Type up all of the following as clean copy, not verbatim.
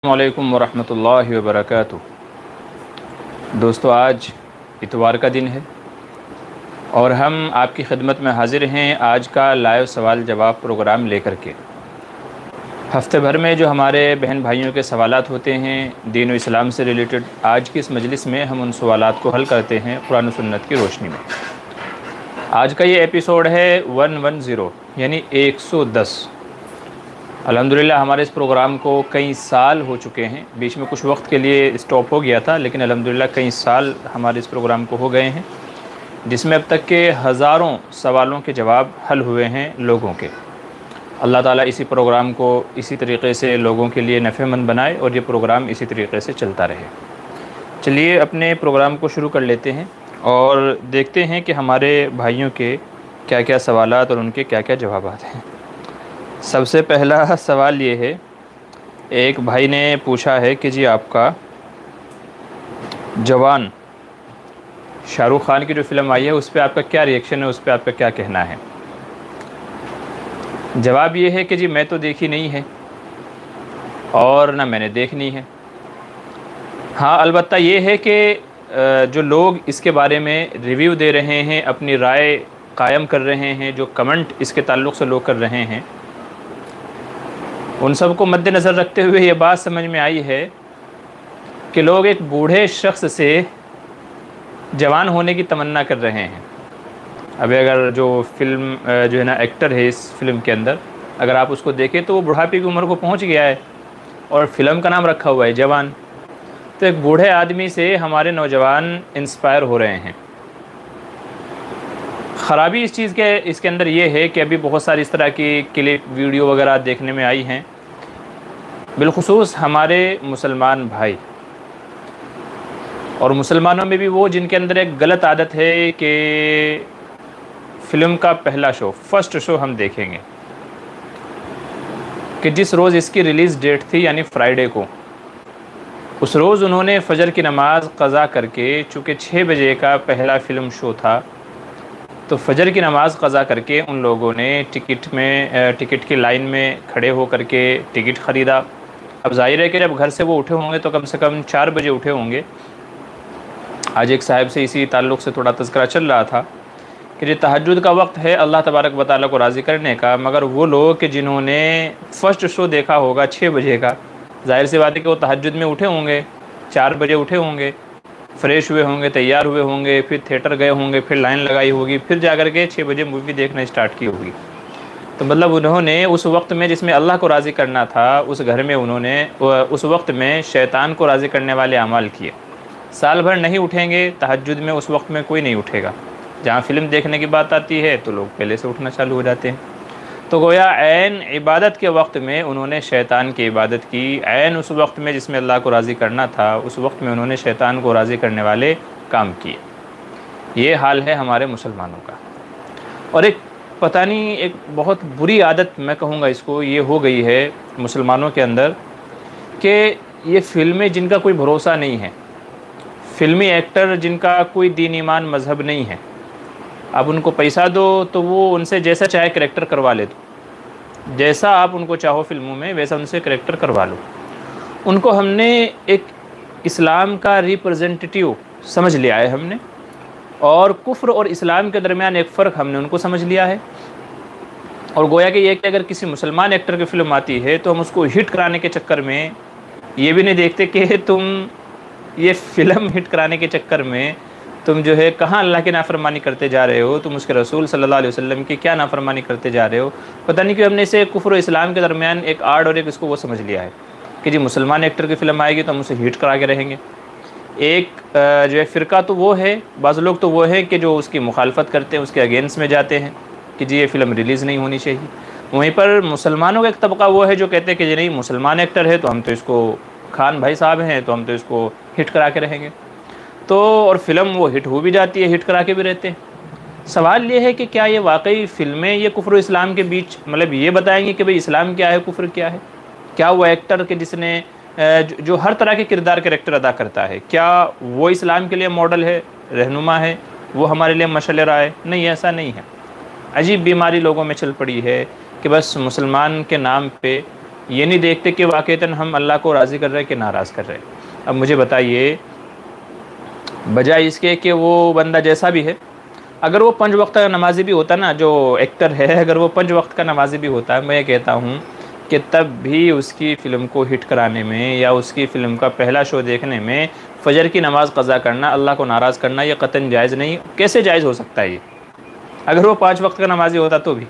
السلام علیکم ورحمۃ اللہ وبرکاتہ۔ دوستو، آج اتوار کا دن ہے اور ہم آپ کی خدمت میں حاضر ہیں آج کا لائیو سوال جواب پروگرام لے کر کے۔ ہفتے بھر میں جو ہمارے بہن بھائیوں کے سوالات ہوتے ہیں دین و اسلام سے ریلیٹڈ، آج کی اس مجلس میں ہم ان سوالات کو حل کرتے ہیں قرآن و سنت کی روشنی میں۔ آج کا یہ ایپیسوڈ ہے 110 یعنی 110۔ الحمدللہ ہمارے اس پروگرام کو کئی سال ہو چکے ہیں، بیچ میں کچھ وقت کے لیے اسٹاپ ہو گیا تھا، لیکن الحمدللہ کئی سال ہمارے اس پروگرام کو ہو گئے ہیں، جس میں اب تک کے ہزاروں سوالوں کے جواب حل ہوئے ہیں لوگوں کے۔ اللہ تعالیٰ اسی پروگرام کو اسی طریقے سے لوگوں کے لیے نفع مند بنائے اور یہ پروگرام اسی طریقے سے چلتا رہے۔ چلیے اپنے پروگرام کو شروع کر لیتے ہیں اور دیکھتے ہیں کہ ہمارے بھائیوں کے کیا کیا سوالات اور ان کے کیا کیا جوابات ہیں۔ سب سے پہلا سوال یہ ہے، ایک بھائی نے پوچھا ہے کہ جی آپ کا جوان شاہ رخ خان کی جو فلم آئی ہے اس پہ آپ کا کیا ریئیکشن ہے، اس پہ آپ کا کیا کہنا ہے؟ جواب یہ ہے کہ جی میں تو دیکھی نہیں ہے اور نہ میں نے دیکھنی ہے۔ ہاں البتہ یہ ہے کہ جو لوگ اس کے بارے میں ریویو دے رہے ہیں، اپنی رائے قائم کر رہے ہیں، جو کمنٹ اس کے تعلق سے لوگ کر رہے ہیں، ان سب کو مد نظر رکھتے ہوئے یہ بات سمجھ میں آئی ہے کہ لوگ ایک بوڑھے شخص سے جوان ہونے کی تمنا کر رہے ہیں۔ اب اگر جو فلم جو ہے نا ایکٹر ہے اس فلم کے اندر، اگر آپ اس کو دیکھیں تو وہ بڑھاپے کی عمر کو پہنچ گیا ہے اور فلم کا نام رکھا ہوا ہے جوان۔ تو ایک بوڑھے آدمی سے ہمارے نوجوان انسپائر ہو رہے ہیں۔ خرابی اس کے اندر یہ ہے کہ ابھی بہت ساری اس طرح کی کلپ ویڈیو وغیرہ دیکھنے میں آئی ہیں، بالخصوص ہمارے مسلمان بھائی، اور مسلمانوں میں بھی وہ جن کے اندر ایک غلط عادت ہے کہ فلم کا پہلا شو، فرسٹ شو ہم دیکھیں گے، کہ جس روز اس کی ریلیز ڈیٹ تھی یعنی فرائیڈے کو، اس روز انہوں نے فجر کی نماز قضا کر کے، چونکہ 6 بجے کا پہلا فلم شو تھا، تو فجر کی نماز قضا کر کے ان لوگوں نے ٹکٹ کی لائن میں کھڑے ہو کر کے ٹکٹ خریدا۔ اب ظاہر ہے کہ جب گھر سے وہ اٹھے ہوں گے تو کم سے کم 4 بجے اٹھے ہوں گے۔ آج ایک صاحب سے اسی تعلق سے تھوڑا تذکرہ چل رہا تھا کہ یہ تہجد کا وقت ہے اللہ تبارک و تعالیٰ کو راضی کرنے کا، مگر وہ لوگ کہ جنہوں نے فرسٹ شو دیکھا ہوگا 6 بجے کا، ظاہر سی بات ہے کہ وہ تہجد میں اٹھے ہوں گے، 4 بجے اٹھے ہوں گے، فریش ہوئے ہوں گے، تیار ہوئے ہوں گے، پھر تھیٹر گئے ہوں گے، پھر لائن لگائی ہوگی، پھر جا کر کے 6 بجے مووی دیکھنا اسٹارٹ کی ہوگی۔ تو مطلب انہوں نے اس وقت میں جس میں اللہ کو راضی کرنا تھا، اس گھر میں انہوں نے اس وقت میں شیطان کو راضی کرنے والے اعمال کیے۔ سال بھر نہیں اٹھیں گے تہجد میں، اس وقت میں کوئی نہیں اٹھے گا۔ جہاں فلم دیکھنے کی بات آتی ہے تو لوگ پہلے سے اٹھنا چالو ہو جاتے ہیں۔ تو گویا عین عبادت کے وقت میں انہوں نے شیطان کی عبادت کی، عین اس وقت میں جس میں اللہ کو راضی کرنا تھا اس وقت میں انہوں نے شیطان کو راضی کرنے والے کام کیے۔ یہ حال ہے ہمارے مسلمانوں کا۔ اور ایک پتہ نہیں ایک بہت بری عادت میں کہوں گا اس کو، یہ ہو گئی ہے مسلمانوں کے اندر کہ یہ فلمیں جن کا کوئی بھروسہ نہیں ہے، فلمی ایکٹر جن کا کوئی دین ایمان مذہب نہیں ہے، اب ان کو پیسہ دو تو وہ ان سے جیسا چاہے کریکٹر کروا لے، دو جیسا آپ ان کو چاہو فلموں میں ویسا ان سے کریکٹر کروا لو۔ ان کو ہم نے ایک اسلام کا ریپرزنٹیٹیو سمجھ لیا ہے ہم نے، اور کفر اور اسلام کے درمیان ایک فرق ہم نے ان کو سمجھ لیا ہے، اور گویا کہ یہ کہ اگر کسی مسلمان ایکٹر کی فلم آتی ہے تو ہم اس کو ہٹ کرانے کے چکر میں یہ بھی نہیں دیکھتے کہ تم یہ فلم ہٹ کرانے کے چکر میں تم جو ہے کہاں اللہ کی نافرمانی کرتے جا رہے ہو، تم اس کے رسول صلی اللہ علیہ وسلم کی کیا نافرمانی کرتے جا رہے ہو۔ پتہ نہیں کہ ہم نے اسے کفر و اسلام کے درمیان ایک آڑ اور ایک اس کو وہ سمجھ لیا ہے کہ جی مسلمان ایکٹر کی فلم آئے گی تو ہم اسے ہٹ کرا کے رہیں گے۔ ایک جو ہے فرقہ تو وہ ہے، بعض لوگ تو وہ ہے کہ جو اس کی مخالفت کرتے ہیں، اس کے اگینسٹ میں جاتے ہیں کہ جی یہ فلم ریلیز نہیں ہونی چاہیے۔ وہیں پر مسلمانوں کا ایک طبقہ وہ ہے جو کہتے ہیں کہ جی نہیں مسلمان ایکٹر ہے تو ہم تو اس کو، خان بھائی صاحب ہیں تو ہم تو اس کو ہٹ کرا کے رہیں گے۔ تو اور فلم وہ ہٹ ہو بھی جاتی ہے، ہٹ کرا کے بھی رہتے ہیں۔ سوال یہ ہے کہ کیا یہ واقعی فلمیں یہ کفر و اسلام کے بیچ مطلب یہ بتائیں گے کہ بھئی اسلام کیا ہے، کفر کیا ہے؟ کیا وہ ایکٹر کہ جس نے جو ہر طرح کے کردار کریکٹر ادا کرتا ہے، کیا وہ اسلام کے لیے ماڈل ہے، رہنما ہے، وہ ہمارے لیے مشعل راہ ہے؟ نہیں، ایسا نہیں ہے۔ عجیب بیماری لوگوں میں چل پڑی ہے کہ بس مسلمان کے نام پہ یہ نہیں دیکھتے کہ واقعتاً ہم اللہ کو راضی کر رہے ہیں کہ ناراض کر رہے ہیں۔ اب مجھے بتائیے، بجائے اس کے کہ وہ بندہ جیسا بھی ہے، اگر وہ 5 وقت کا نمازی بھی ہوتا نا، جو ایکٹر ہے، اگر وہ 5 وقت کا نمازی بھی ہوتا ہے، میں کہتا ہوں کہ تب بھی اس کی فلم کو ہٹ کرانے میں یا اس کی فلم کا پہلا شو دیکھنے میں فجر کی نماز قضا کرنا، اللہ کو ناراض کرنا، یہ قطعاً جائز نہیں۔ کیسے جائز ہو سکتا ہے یہ؟ اگر وہ 5 وقت کا نمازی ہوتا تو بھی،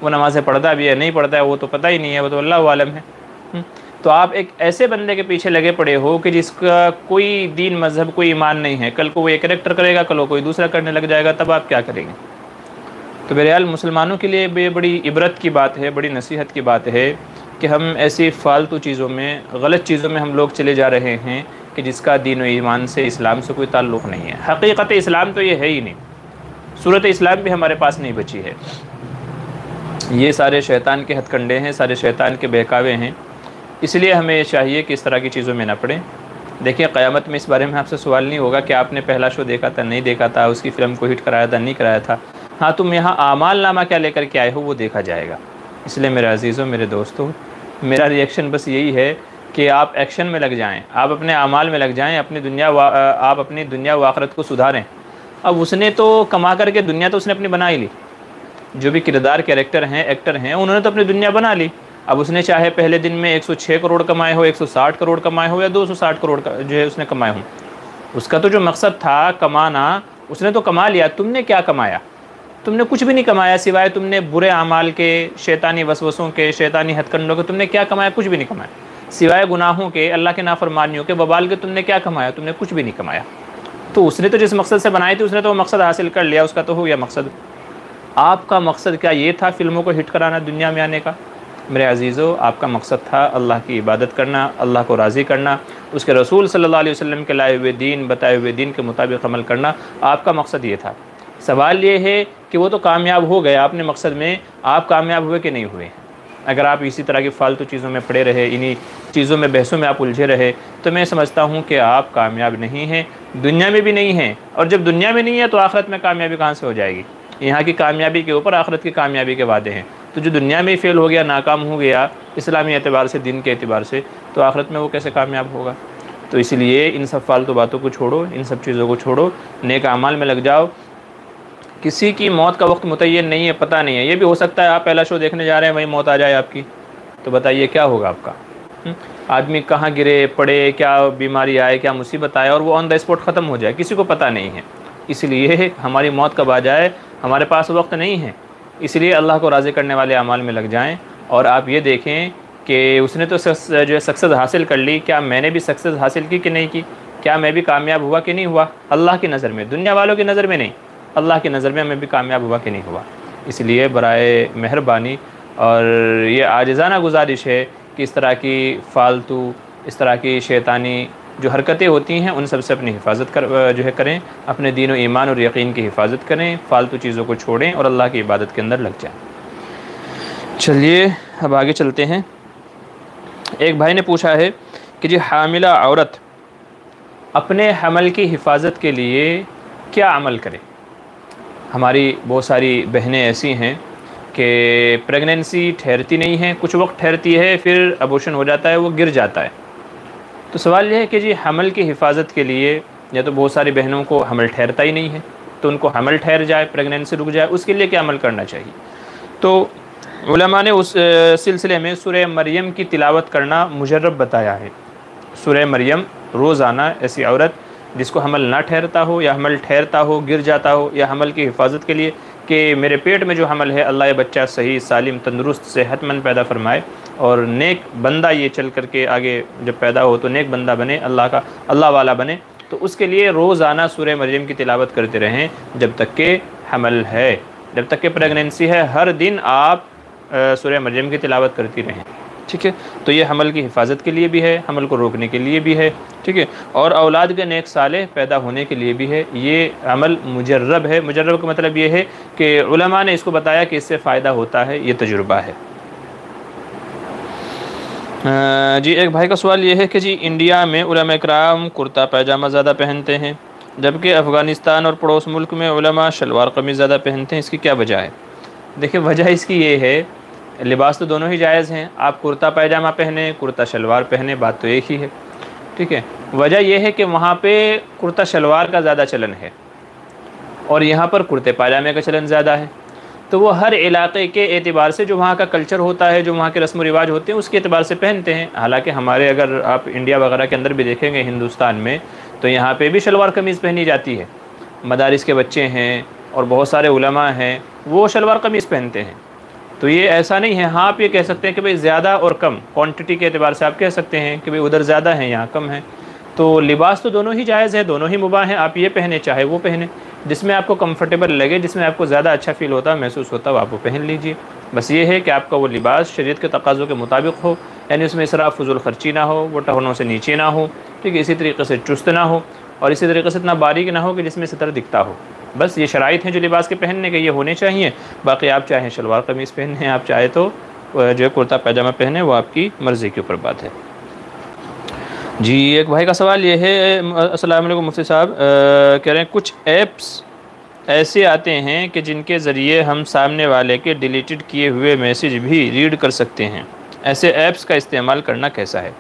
وہ نمازیں پڑھتا بھی ہے نہیں پڑھتا ہے وہ تو پتہ ہی نہیں ہے، وہ تو اللہ عالم ہے۔ تو آپ ایک ایسے بندے کے پیچھے لگے پڑے ہو کہ جس کا کوئی دین مذہب کوئی ایمان نہیں ہے، کل کو وہ ایک کریکٹر کرے گا، کل وہ کوئی دوسرا کرنے لگ جائے گا، تب آپ کیا کریں گے؟ تو بہرحال مسلمانوں کے لیے یہ بڑی عبرت کی بات ہے، بڑی نصیحت کی بات ہے کہ ہم ایسی فالتو چیزوں میں، غلط چیزوں میں ہم لوگ چلے جا رہے ہیں کہ جس کا دین و ایمان سے، اسلام سے کوئی تعلق نہیں ہے۔ حقیقت اسلام تو یہ ہے ہی نہیں، صورت اسلام بھی ہمارے پاس نہیں بچی ہے۔ یہ سارے شیطان کے ہتھ کنڈے ہیں، سارے شیطان کے بہکاوے ہیں۔ اس لیے ہمیں چاہیے کہ اس طرح کی چیزوں میں نہ پڑیں۔ دیکھیں قیامت میں اس بارے میں آپ سے سوال نہیں ہوگا کہ آپ نے پہلا شو دیکھا تھا نہیں دیکھا تھا، اس کی فلم کو ہٹ کرایا تھا نہیں کرایا تھا۔ ہاں تم یہاں اعمال نامہ کیا لے کر کے آئے ہو وہ دیکھا جائے گا۔ اس لیے میرے عزیزوں، میرے دوستوں، میرا ریئیکشن بس یہی ہے کہ آپ ایکشن میں لگ جائیں، آپ اپنے اعمال میں لگ جائیں، آپ اپنی دنیا و آخرت کو سدھاریں۔ اب اس نے تو کما کر کے دنیا تو اس نے اپنی بنا ہی لی، جو بھی کردار کیریکٹر ہیں، ایکٹر ہیں، انہوں نے تو اپنی دنیا بنا لی۔ اب اس نے چاہے پہلے دن میں 106 کروڑ کمائے ہو، 160 کروڑ کمائے ہو، یا 260 کروڑ جو ہے اس نے کمائے ہوں، اس کا تو جو مقصد تھا کمانا، اس نے تو کما لیا۔ تم نے کیا کمایا؟ تم نے کچھ بھی نہیں کمایا، سوائے تم نے برے اعمال کے، شیطانی وسوسوں کے، شیطانی ہتھ کنڈوں کے۔ تم نے کیا کمایا؟ کچھ بھی نہیں کمایا، سوائے گناہوں کے، اللہ کے نافرمانیوں کے، وبال کے۔ تم نے کیا کمایا؟ تم نے کچھ بھی نہیں کمایا۔ تو اس نے تو جس مقصد سے بنائی تھی، اس نے تو وہ مقصد حاصل کر لیا، اس کا تو ہو گیا مقصد۔ آپ کا مقصد کیا یہ تھا فلموں کو ہٹ کرانا، دنیا میں آنے کا؟ میرے عزیزو، آپ کا مقصد تھا اللہ کی عبادت کرنا، اللہ کو راضی کرنا، اس کے رسول صلی اللہ علیہ وسلم کے لائے ہوئے دین، بتائے ہوئے دین کے مطابق عمل کرنا۔ آپ کا مقصد یہ تھا۔ سوال یہ ہے کہ وہ تو کامیاب ہو گئے اپنے مقصد میں، آپ کامیاب ہوئے کہ نہیں ہوئے؟ اگر آپ اسی طرح کی فالتو چیزوں میں پڑے رہے، انہی چیزوں میں، بحثوں میں آپ الجھے رہے، تو میں سمجھتا ہوں کہ آپ کامیاب نہیں ہیں، دنیا میں بھی نہیں ہیں۔ اور جب دنیا میں نہیں ہے تو آخرت میں کامیابی کہاں سے ہو جائے گی؟ یہاں کی کامیابی کے اوپر آخرت کی کامیابی کے وعدے ہیں۔ تو جو دنیا میں ہی فیل ہو گیا، ناکام ہو گیا اسلامی اعتبار سے، دین کے اعتبار سے، تو آخرت میں وہ کیسے کامیاب ہوگا؟ تو اس لیے ان سب فالتو باتوں کو چھوڑو، ان سب چیزوں کو چھوڑو، نیک اعمال میں لگ جاؤ۔ کسی کی موت کا وقت متعین نہیں ہے، پتہ نہیں ہے۔ یہ بھی ہو سکتا ہے آپ پہلا شو دیکھنے جا رہے ہیں، وہیں موت آ جائے آپ کی، تو بتائیے کیا ہوگا آپ کا؟ آدمی کہاں گرے پڑے، کیا بیماری آئے، کیا مصیبت آئے، اور وہ آن دا اسپاٹ ختم ہو جائے، کسی کو پتہ نہیں ہے۔ اس لیے ہماری موت کب آ جائے ہمارے پاس وقت نہیں ہے۔ اس لیے اللہ کو راضی کرنے والے اعمال میں لگ جائیں۔ اور آپ یہ دیکھیں کہ اس نے تو جو ہے سکسیز حاصل کر لی، کیا میں نے بھی سکسیز حاصل کی کہ نہیں کی؟ کیا میں بھی کامیاب ہوا کہ نہیں ہوا؟ اللہ کی نظر میں، دنیا والوں کی نظر میں نہیں، اللہ کی نظر میں بھی کامیاب ہوا کہ نہیں ہوا؟ اس لیے برائے مہربانی اور یہ عاجزانہ گزارش ہے کہ اس طرح کی فالتو، اس طرح کی شیطانی جو حرکتیں ہوتی ہیں ان سب سے اپنی حفاظت کریں، اپنے دین و ایمان اور یقین کی حفاظت کریں، فالتو چیزوں کو چھوڑیں اور اللہ کی عبادت کے اندر لگ جائیں۔ چلیے اب آگے چلتے ہیں۔ ایک بھائی نے پوچھا ہے کہ جی حاملہ عورت اپنے حمل کی حفاظت کے لیے کیا عمل کرے؟ ہماری بہت ساری بہنیں ایسی ہیں کہ پریگننسی ٹھہرتی نہیں ہے، کچھ وقت ٹھہرتی ہے، پھر ابورشن ہو جاتا ہے، وہ گر جاتا ہے۔ تو سوال یہ ہے کہ جی حمل کی حفاظت کے لیے، یا تو بہت ساری بہنوں کو حمل ٹھہرتا ہی نہیں ہے، تو ان کو حمل ٹھہر جائے، پریگننسی رک جائے، اس کے لیے کیا عمل کرنا چاہیے؟ تو علماء نے اس سلسلے میں سورہ مریم کی تلاوت کرنا مجرب بتایا ہے۔ سورہ مریم روزانہ ایسی عورت جس کو حمل نہ ٹھہرتا ہو، یا حمل ٹھہرتا ہو، گر جاتا ہو، یا حمل کی حفاظت کے لیے کہ میرے پیٹ میں جو حمل ہے اللہ یہ بچہ صحیح سالم تندرست صحت مند پیدا فرمائے، اور نیک بندہ یہ چل کر کے آگے جب پیدا ہو تو نیک بندہ بنے، اللہ والا بنے، تو اس کے لیے روزانہ سورہ مریم کی تلاوت کرتے رہیں جب تک کہ حمل ہے، جب تک کہ پریگننسی ہے، ہر دن آپ سورہ مریم کی تلاوت کرتی رہیں، ٹھیک ہے؟ تو یہ حمل کی حفاظت کے لیے بھی ہے، حمل کو روکنے کے لیے بھی ہے، ٹھیک ہے؟ اور اولاد کے نیک صالح پیدا ہونے کے لیے بھی ہے۔ یہ عمل مجرب ہے۔ مجرب کا مطلب یہ ہے کہ علماء نے اس کو بتایا کہ اس سے فائدہ ہوتا ہے، یہ تجربہ ہے۔ جی ایک بھائی کا سوال یہ ہے کہ جی انڈیا میں علماء کرام کرتا پائجامہ زیادہ پہنتے ہیں، جبکہ افغانستان اور پڑوس ملک میں علماء شلوار قمیض زیادہ پہنتے ہیں، اس کی کیا وجہ ہے؟ دیکھیں وجہ اس کی یہ ہے لباس تو دونوں ہی جائز ہیں، آپ کرتا پائجامہ پہنیں، کرتا شلوار پہنیں، بات تو ایک ہی ہے، ٹھیک ہے۔ وجہ یہ ہے کہ وہاں پہ کرتا شلوار کا زیادہ چلن ہے اور یہاں پر کرتے پائجامے کا چلن زیادہ ہے، تو وہ ہر علاقے کے اعتبار سے جو وہاں کا کلچر ہوتا ہے، جو وہاں کے رسم و رواج ہوتے ہیں، اس کے اعتبار سے پہنتے ہیں۔ حالانکہ ہمارے اگر آپ انڈیا وغیرہ کے اندر بھی دیکھیں گے ہندوستان میں، تو یہاں پہ بھی شلوار قمیض پہنی جاتی ہے، مدارس کے بچے ہیں اور بہت سارے علماء ہیں وہ شلوار قمیض پہنتے ہیں، تو یہ ایسا نہیں ہے۔ ہاں آپ یہ کہہ سکتے ہیں کہ بھئی زیادہ اور کم، کوانٹٹی کے اعتبار سے آپ کہہ سکتے ہیں کہ بھئی ادھر زیادہ ہیں یہاں کم ہیں، تو لباس تو دونوں ہی جائز ہے، دونوں ہی مباح ہیں، آپ یہ پہنیں چاہے وہ پہنیں، جس میں آپ کو کمفرٹیبل لگے، جس میں آپ کو زیادہ اچھا فیل ہوتا محسوس ہوتا وہ آپ کو پہن لیجئے۔ بس یہ ہے کہ آپ کا وہ لباس شریعت کے تقاضوں کے مطابق ہو، یعنی اس میں اسراف فضول خرچی نہ ہو، وہ ٹخنوں سے نیچے نہ ہو، ٹھیک ہے، اسی طریقے سے چست نہ ہو، اور اسی طریقے سے اتنا باریک نہ ہو کہ جس میں ستر دکھتا ہو۔ بس یہ شرائط ہیں جو لباس کے پہننے کے یہ ہونے چاہیے۔ باقی آپ چاہیں شلوار قمیض پہنیں، آپ چاہے تو جو ہے کرتا پائجامہ پہنیں، وہ آپ کی مرضی کے اوپر بات ہے۔ جی ایک بھائی کا سوال یہ ہے، السلام علیکم مفتی صاحب، کہہ رہے ہیں کچھ ایپس ایسے آتے ہیں کہ جن کے ذریعے ہم سامنے والے کے ڈیلیٹڈ کیے ہوئے میسیج بھی ریڈ کر سکتے ہیں، ایسے ایپس کا استعمال کرنا کیسا ہے؟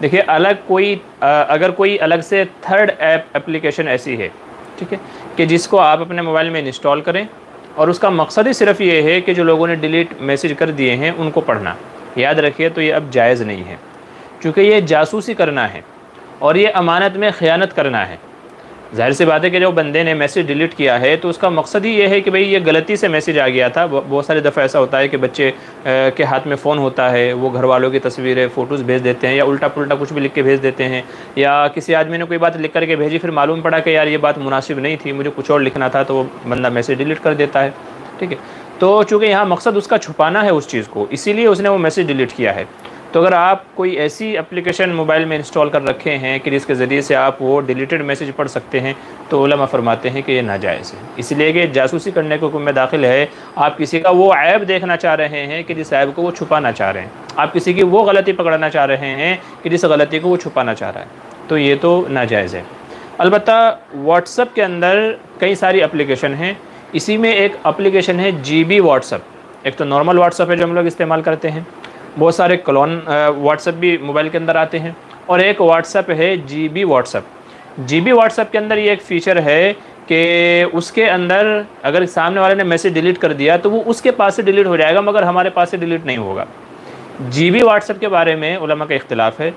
دیکھیے اگر کوئی الگ سے تھرڈ اپلیکیشن ایسی ہے، ٹھیک ہے، کہ جس کو آپ اپنے موبائل میں انسٹال کریں اور اس کا مقصد ہی صرف یہ ہے کہ جو لوگوں نے ڈیلیٹ میسیج کر دیے ہیں ان کو پڑھنا، یاد رکھیے تو یہ اب جائز نہیں ہے، چونکہ یہ جاسوسی کرنا ہے اور یہ امانت میں خیانت کرنا ہے۔ ظاہر سی بات ہے کہ جو بندے نے میسیج ڈیلیٹ کیا ہے تو اس کا مقصد ہی یہ ہے کہ بھئی یہ غلطی سے میسیج آ گیا تھا۔ بہت سارے دفعہ ایسا ہوتا ہے کہ بچے کے ہاتھ میں فون ہوتا ہے، وہ گھر والوں کی تصویریں فوٹوز بھیج دیتے ہیں، یا الٹا پلٹا کچھ بھی لکھ کے بھیج دیتے ہیں، یا کسی آدمی نے کوئی بات لکھ کر کے بھیجی، پھر معلوم پڑا کہ یار یہ بات مناسب نہیں تھی، مجھے کچھ اور لکھنا تھا، تو وہ بندہ میسیج ڈیلیٹ کر دیتا ہے، ٹھیک ہے۔ تو چونکہ یہاں مقصد اس کا چھپانا ہے اس چیز کو، اسی لیے اس نے وہ میسیج ڈیلیٹ کیا ہے۔ تو اگر آپ کوئی ایسی اپلیکیشن موبائل میں انسٹال کر رکھے ہیں کہ جس کے ذریعے سے آپ وہ ڈیلیٹڈ میسیج پڑھ سکتے ہیں، تو علماء فرماتے ہیں کہ یہ ناجائز ہے، اس لیے کہ جاسوسی کرنے کے حکم میں داخل ہے۔ آپ کسی کا وہ عیب دیکھنا چاہ رہے ہیں کہ جس عیب کو وہ چھپانا چاہ رہے ہیں، آپ کسی کی وہ غلطی پکڑنا چاہ رہے ہیں کہ جس غلطی کو وہ چھپانا چاہ رہا ہے، تو یہ تو ناجائز ہے۔ البتہ واٹس ایپ کے اندر کئی ساری اپلیکیشن ہیں، اسی میں ایک اپلیکیشن ہے جی بی واٹس ایپ۔ ایک تو نارمل واٹس ایپ ہے جو ہم لوگ استعمال کرتے ہیں، بہت سارے کلون واٹس ایپ بھی موبائل کے اندر آتے ہیں، اور ایک واٹس ایپ ہے G B WhatsApp. G B WhatsApp کے اندر یہ ایک فیچر ہے کہ اس کے اندر اگر سامنے والے نے میسیج ڈیلیٹ کر دیا تو وہ اس کے پاس سے ڈیلیٹ ہو جائے گا، مگر ہمارے پاس سے ڈیلیٹ نہیں ہوگا۔ جی بی واٹس ایپ کے بارے میں علماء کا اختلاف ہے۔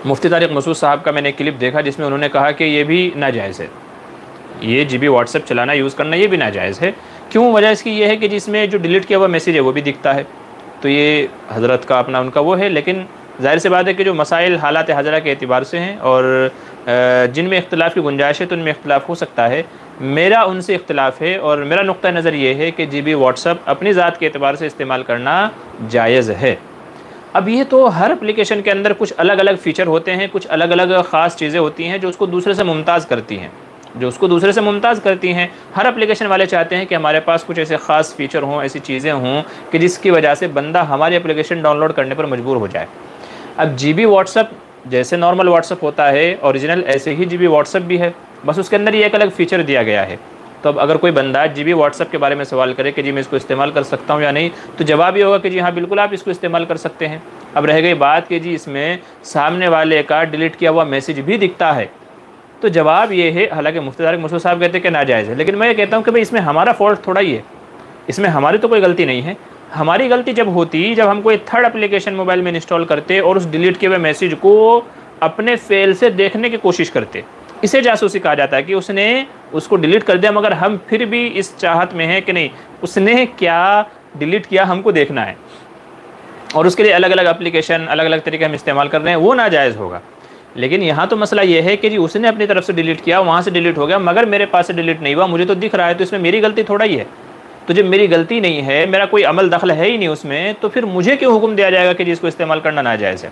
مفتی طارق مسعود صاحب کا میں نے کلپ دیکھا جس میں انہوں نے کہا کہ یہ بھی ناجائز ہے، یہ جی بی واٹس ایپ چلانا یوز کرنا یہ بھی ناجائز ہے۔ کیوں؟ وجہ اس کی یہ ہے کہ جس میں جو ڈیلیٹ کیا ہوا میسیج ہے وہ بھی دکھتا ہے، تو یہ حضرت کا اپنا ان کا وہ ہے، لیکن ظاہر سی بات ہے کہ جو مسائل حالات حاضرہ کے اعتبار سے ہیں اور جن میں اختلاف کی گنجائش ہے تو ان میں اختلاف ہو سکتا ہے۔ میرا ان سے اختلاف ہے اور میرا نقطہ نظر یہ ہے کہ جی بی واٹس ایپ اپنی ذات کے اعتبار سے استعمال کرنا جائز ہے۔ اب یہ تو ہر اپلیکیشن کے اندر کچھ الگ الگ فیچر ہوتے ہیں، کچھ الگ الگ خاص چیزیں ہوتی ہیں جو اس کو دوسرے سے ممتاز کرتی ہیں، ہر اپلیکیشن والے چاہتے ہیں کہ ہمارے پاس کچھ ایسے خاص فیچر ہوں، ایسی چیزیں ہوں کہ جس کی وجہ سے بندہ ہماری اپلیکیشن ڈاؤن لوڈ کرنے پر مجبور ہو جائے۔ اب جی بی واٹس ایپ جیسے نارمل واٹس ایپ ہوتا ہے اوریجنل، ایسے ہی جی بی واٹس ایپ بھی ہے، بس اس کے اندر یہ ایک الگ فیچر دیا گیا ہے۔ تو اب اگر کوئی بندہ جی بی واٹس ایپ کے بارے میں سوال کرے کہ جی میں اس کو استعمال کر سکتا ہوں یا نہیں، تو جواب یہ ہوگا کہ جی ہاں بالکل آپ اس کو استعمال کر سکتے ہیں۔ اب رہ گئی بات کہ جی اس میں سامنے والے کا ڈیلیٹ کیا ہوا میسیج بھی دکھتا ہے، تو جواب یہ ہے، حالانکہ مفتی طارق مسعود صاحب کہتے ہیں کہ ناجائز ہے، لیکن میں یہ کہتا ہوں کہ بھئی اس میں ہمارا فالٹ تھوڑا ہی ہے، اس میں ہماری تو کوئی غلطی نہیں ہے۔ ہماری غلطی جب ہوتی جب ہم کوئی تھرڈ اپلیکیشن موبائل میں انسٹال کرتے اور اس ڈیلیٹ کیے ہوئے میسیج کو اپنے فیل سے دیکھنے کی کوشش کرتے، اسے جاسوسی کہا جاتا ہے کہ اس نے اس کو ڈیلیٹ کر دیا مگر ہم پھر بھی اس چاہت میں ہیں کہ نہیں اس نے کیا ڈیلیٹ کیا ہم کو دیکھنا ہے، اور اس کے لیے الگ الگ اپلیکیشن الگ الگ طریقے ہم استعمال کر رہے ہیں، وہ ناجائز ہوگا۔ لیکن یہاں تو مسئلہ یہ ہے کہ جی اس نے اپنی طرف سے ڈیلیٹ کیا، وہاں سے ڈیلیٹ ہو گیا، مگر میرے پاس سے ڈیلیٹ نہیں ہوا، مجھے تو دکھ رہا ہے، تو اس میں میری غلطی تھوڑا ہی ہے۔ تو جب میری غلطی نہیں ہے، میرا کوئی عمل دخل ہے ہی نہیں اس میں، تو پھر مجھے کیوں حکم دیا جائے گا کہ جی اس کو استعمال کرنا ناجائز ہے؟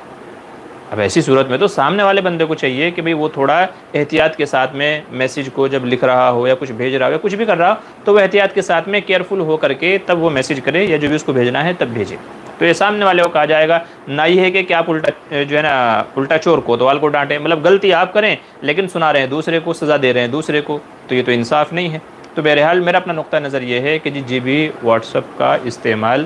اب ایسی صورت میں تو سامنے والے بندے کو چاہیے کہ بھئی وہ تھوڑا احتیاط کے ساتھ میں میسیج کو جب لکھ رہا ہو یا کچھ بھیج رہا ہو یا کچھ بھی کر رہا ہو تو وہ احتیاط کے ساتھ میں کیئرفل ہو کر کے تب وہ میسیج کرے یا جو بھی اس کو بھیجنا ہے تب بھیجے۔ تو یہ سامنے والے کو کہا جائے گا نہ یہ ہے کہ آپ الٹا جو ہے نا الٹا چور کوتوال کو ڈانٹیں، مطلب غلطی آپ کریں لیکن سنا رہے ہیں دوسرے کو، سزا دے رہے ہیں دوسرے کو، تو یہ تو انصاف نہیں ہے۔ تو بہرحال میرا اپنا نقطہ نظر یہ ہے کہ جی بی واٹس ایپ کا استعمال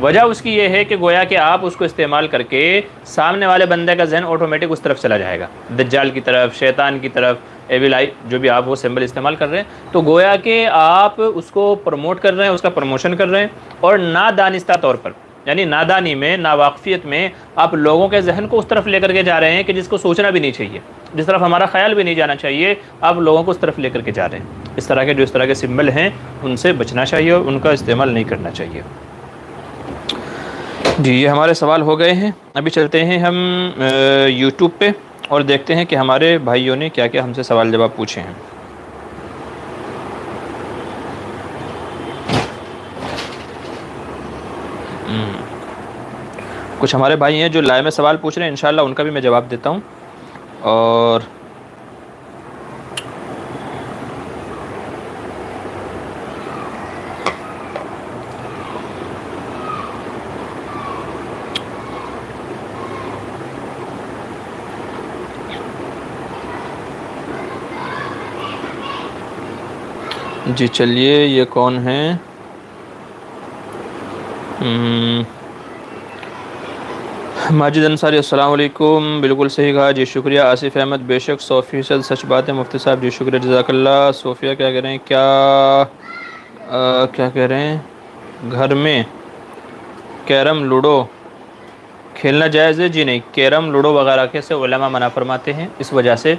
وجہ اس کی یہ ہے کہ گویا کہ آپ اس کو استعمال کر کے سامنے والے بندے کا ذہن آٹومیٹک اس طرف چلا جائے گا، دجال کی طرف، شیطان کی طرف، ایویل آئی، جو بھی آپ وہ سمبل استعمال کر رہے ہیں، تو گویا کہ آپ اس کو پروموٹ کر رہے ہیں، اس کا پروموشن کر رہے ہیں، اور نادانستہ طور پر، یعنی نادانی میں، ناواقفیت میں آپ لوگوں کے ذہن کو اس طرف لے کر کے جا رہے ہیں کہ جس کو سوچنا بھی نہیں چاہیے، جس طرف ہمارا خیال بھی نہیں جانا چاہیے، آپ لوگوں کو اس طرف لے کر کے جا رہے ہیں۔ اس طرح کے جو اس طرح کے سمبل ہیں ان سے بچنا چاہیے اور ان کا استعمال نہیں کرنا چاہیے۔ جی یہ ہمارے سوال ہو گئے ہیں، ابھی چلتے ہیں ہم یوٹیوب پہ اور دیکھتے ہیں کہ ہمارے بھائیوں نے کیا کیا ہم سے سوال جواب پوچھے ہیں۔ کچھ ہمارے بھائی ہیں جو لائیو میں سوال پوچھ رہے ہیں، انشاءاللہ ان کا بھی میں جواب دیتا ہوں۔ اور جی چلیے، یہ کون ہیں؟ ماجد انصاری، السلام علیکم، بالکل صحیح کہا جی، شکریہ۔ آصف احمد، بے شک 100% سچ بات ہے مفتی صاحب، جی شکریہ، جزاک اللہ۔ صوفیہ کیا کہہ رہے ہیں، کیا کہہ رہے ہیں، گھر میں کیرم لوڈو کھیلنا جائز ہے؟ جی نہیں، کیرم لوڈو وغیرہ کے سے علماء منع فرماتے ہیں، اس وجہ سے